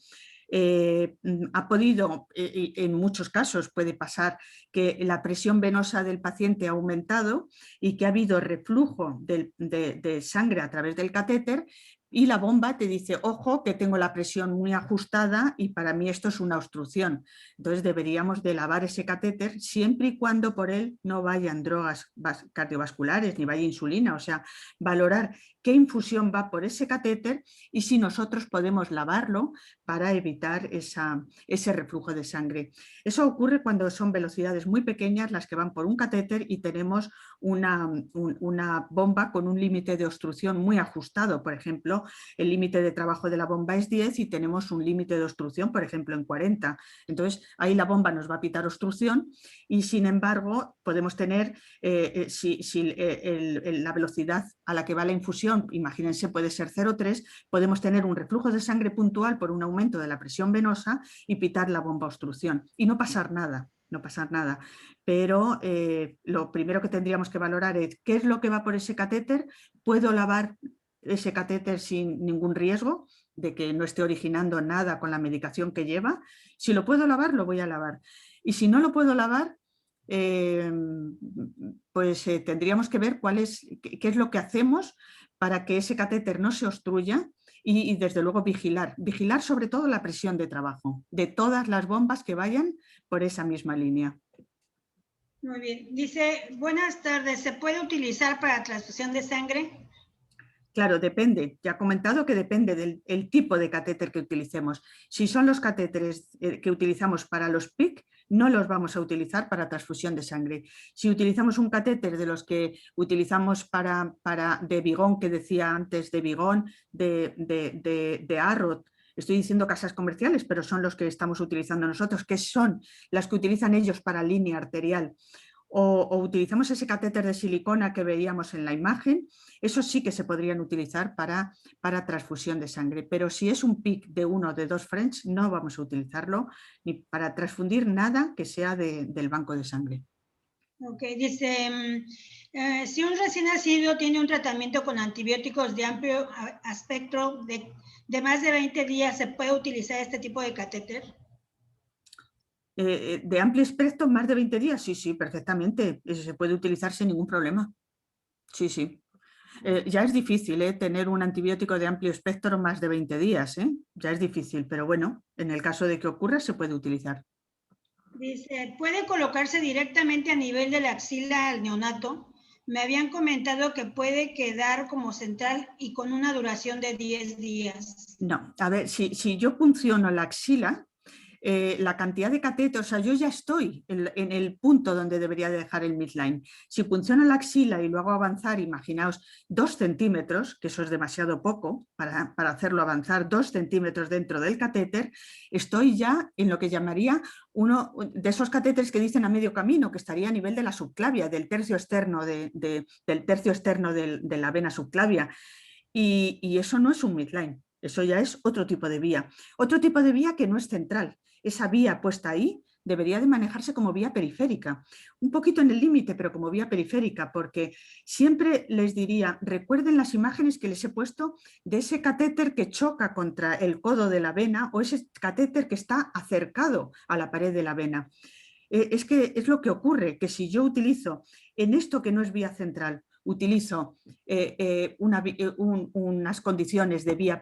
Ha podido, en muchos casos puede pasar que la presión venosa del paciente ha aumentado y que ha habido reflujo de sangre a través del catéter, y la bomba te dice, ojo, que tengo la presión muy ajustada y para mí esto es una obstrucción. Entonces deberíamos de lavar ese catéter siempre y cuando por él no vayan drogas cardiovasculares ni vaya insulina, o sea, valorar qué infusión va por ese catéter y si nosotros podemos lavarlo para evitar ese reflujo de sangre. Eso ocurre cuando son velocidades muy pequeñas las que van por un catéter y tenemos una bomba con un límite de obstrucción muy ajustado. Por ejemplo, el límite de trabajo de la bomba es 10 y tenemos un límite de obstrucción, por ejemplo, en 40. Entonces, ahí la bomba nos va a pitar obstrucción y, sin embargo, podemos tener, la velocidad a la que va la infusión, imagínense, puede ser 0,3, podemos tener un reflujo de sangre puntual por un aumento de la presión venosa y pitar la bomba obstrucción y no pasar nada. No pasar nada, pero lo primero que tendríamos que valorar es qué es lo que va por ese catéter, puedo lavar ese catéter sin ningún riesgo de que no esté originando nada con la medicación que lleva. Si lo puedo lavar, lo voy a lavar. Y si no lo puedo lavar, tendríamos que ver qué es lo que hacemos para que ese catéter no se obstruya y desde luego vigilar sobre todo la presión de trabajo de todas las bombas que vayan por esa misma línea. Muy bien. Dice, buenas tardes, ¿se puede utilizar para transfusión de sangre? Claro, depende. Ya he comentado que depende del tipo de catéter que utilicemos. Si son los catéteres que utilizamos para los PIC, no los vamos a utilizar para transfusión de sangre. Si utilizamos un catéter de los que utilizamos de Bigón, que decía antes, de Bigón, de Arrot, estoy diciendo casas comerciales, pero son los que estamos utilizando nosotros, que son las que utilizan ellos para línea arterial. O utilizamos ese catéter de silicona que veíamos en la imagen, esos sí que se podrían utilizar para transfusión de sangre, pero si es un PIC de 1 o de 2 French, no vamos a utilizarlo ni para transfundir nada que sea del banco de sangre. Ok, dice, si un recién nacido tiene un tratamiento con antibióticos de amplio espectro de más de 20 días, ¿se puede utilizar este tipo de catéter? De amplio espectro, más de 20 días, sí, perfectamente. Eso se puede utilizar sin ningún problema. Sí. Ya es difícil tener un antibiótico de amplio espectro más de 20 días. Ya es difícil, pero bueno, en el caso de que ocurra se puede utilizar. Dice, ¿puede colocarse directamente a nivel de la axila al neonato? Me habían comentado que puede quedar como central y con una duración de 10 días. No, a ver, si yo punciono la axila, la cantidad de catéter, o sea, yo ya estoy en el punto donde debería dejar el midline. Si punciono la axila y lo hago avanzar, imaginaos 2 centímetros, que eso es demasiado poco para hacerlo avanzar 2 centímetros dentro del catéter, estoy ya en lo que llamaría uno de esos catéteres que dicen a medio camino, que estaría a nivel de la subclavia, del tercio externo de la vena subclavia. Y eso no es un midline, eso ya es otro tipo de vía. Otro tipo de vía que no es central. Esa vía puesta ahí debería de manejarse como vía periférica, un poquito en el límite, pero como vía periférica, porque siempre les diría, recuerden las imágenes que les he puesto de ese catéter que choca contra el codo de la vena o ese catéter que está acercado a la pared de la vena. Es que es lo que ocurre, que si yo utilizo en esto que no es vía central, utilizo unas condiciones de vía,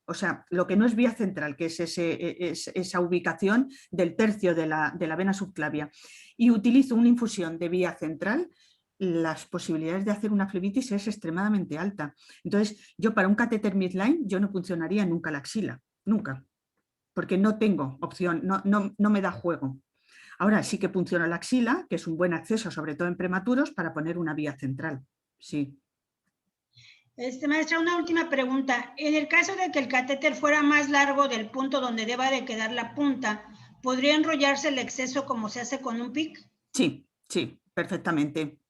o sea, lo que no es vía central, que es esa ubicación del tercio de la vena subclavia, y utilizo una infusión de vía central, las posibilidades de hacer una flebitis es extremadamente alta. Entonces, yo para un catéter midline, yo no funcionaría nunca la axila, nunca, porque no tengo opción, no me da juego. Ahora sí que funciona la axila, que es un buen acceso, sobre todo en prematuros, para poner una vía central. Sí. Maestra, una última pregunta. En el caso de que el catéter fuera más largo del punto donde deba de quedar la punta, ¿podría enrollarse el exceso como se hace con un PIC? Sí, perfectamente.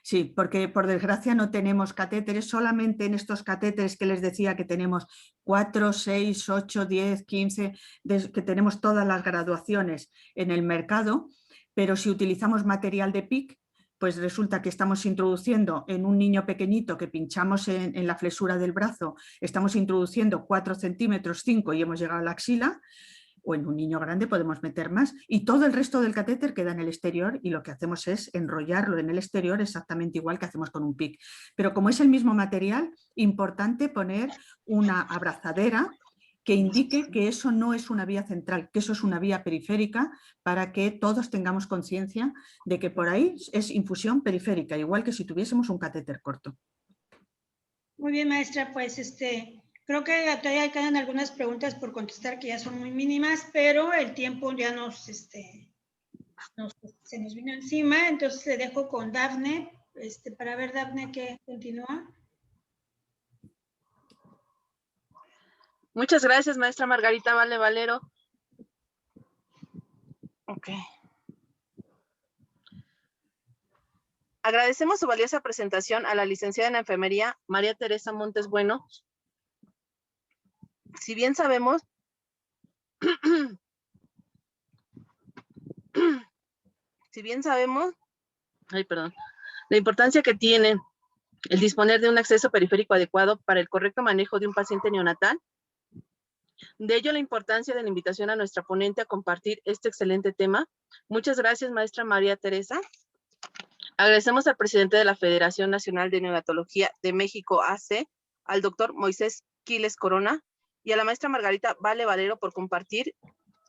Sí, porque por desgracia no tenemos catéteres, solamente en estos catéteres que les decía que tenemos 4, 6, 8, 10, 15, que tenemos todas las graduaciones en el mercado, pero si utilizamos material de PIC, pues resulta que estamos introduciendo en un niño pequeñito que pinchamos en la flexura del brazo, estamos introduciendo 4 centímetros, 5 y hemos llegado a la axila, o en un niño grande podemos meter más, y todo el resto del catéter queda en el exterior y lo que hacemos es enrollarlo en el exterior exactamente igual que hacemos con un PIC. Pero como es el mismo material, importante poner una abrazadera que indique que eso no es una vía central, que eso es una vía periférica, para que todos tengamos conciencia de que por ahí es infusión periférica, igual que si tuviésemos un catéter corto. Muy bien, maestra, pues creo que todavía quedan algunas preguntas por contestar que ya son muy mínimas, pero el tiempo ya se nos vino encima, entonces le dejo con Dafne, para ver, Dafne, que continúa. Muchas gracias, maestra Margarita Vale Valero. Ok. Agradecemos su valiosa presentación a la licenciada en Enfermería, María Teresa Montes Bueno. Si bien sabemos, la importancia que tiene el disponer de un acceso periférico adecuado para el correcto manejo de un paciente neonatal, de ello la importancia de la invitación a nuestra ponente a compartir este excelente tema. Muchas gracias, maestra María Teresa. Agradecemos al presidente de la Federación Nacional de Neonatología de México, AC, al doctor Moisés Quiles Corona y a la maestra Margarita Vale Valero por compartir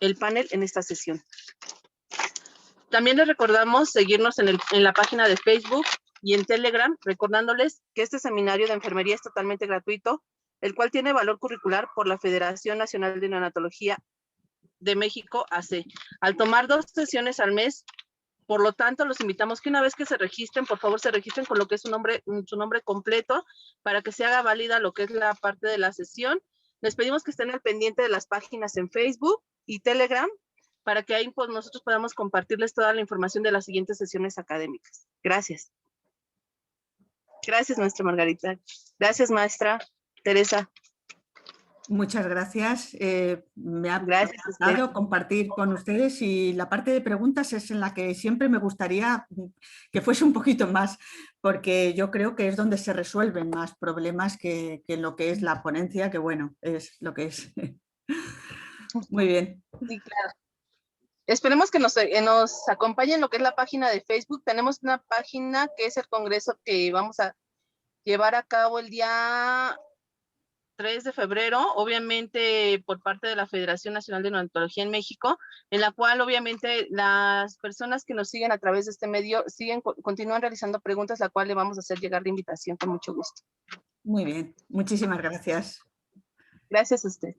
el panel en esta sesión. También les recordamos seguirnos en la página de Facebook y en Telegram, recordándoles que este seminario de enfermería es totalmente gratuito, el cual tiene valor curricular por la Federación Nacional de Neonatología de México, AC. Al tomar 2 sesiones al mes, por lo tanto, los invitamos que una vez que se registren, por favor, se registren con lo que es su nombre completo para que se haga válida lo que es la parte de la sesión. Les pedimos que estén al pendiente de las páginas en Facebook y Telegram para que ahí pues, nosotros podamos compartirles toda la información de las siguientes sesiones académicas. Gracias. Gracias, maestra Margarita. Gracias, maestra Teresa. Muchas gracias. Me ha gustado compartir con ustedes y la parte de preguntas es en la que siempre me gustaría que fuese un poquito más, porque yo creo que es donde se resuelven más problemas que en lo que es la ponencia, que bueno, es lo que es. Muy bien. Sí, claro. Esperemos que nos acompañen en lo que es la página de Facebook. Tenemos una página que es el congreso que vamos a llevar a cabo el día 3 de febrero, obviamente por parte de la Federación Nacional de Neonatología en México, en la cual obviamente las personas que nos siguen a través de este medio continúan realizando preguntas, la cual le vamos a hacer llegar la invitación con mucho gusto. Muy bien, muchísimas gracias. Gracias a usted.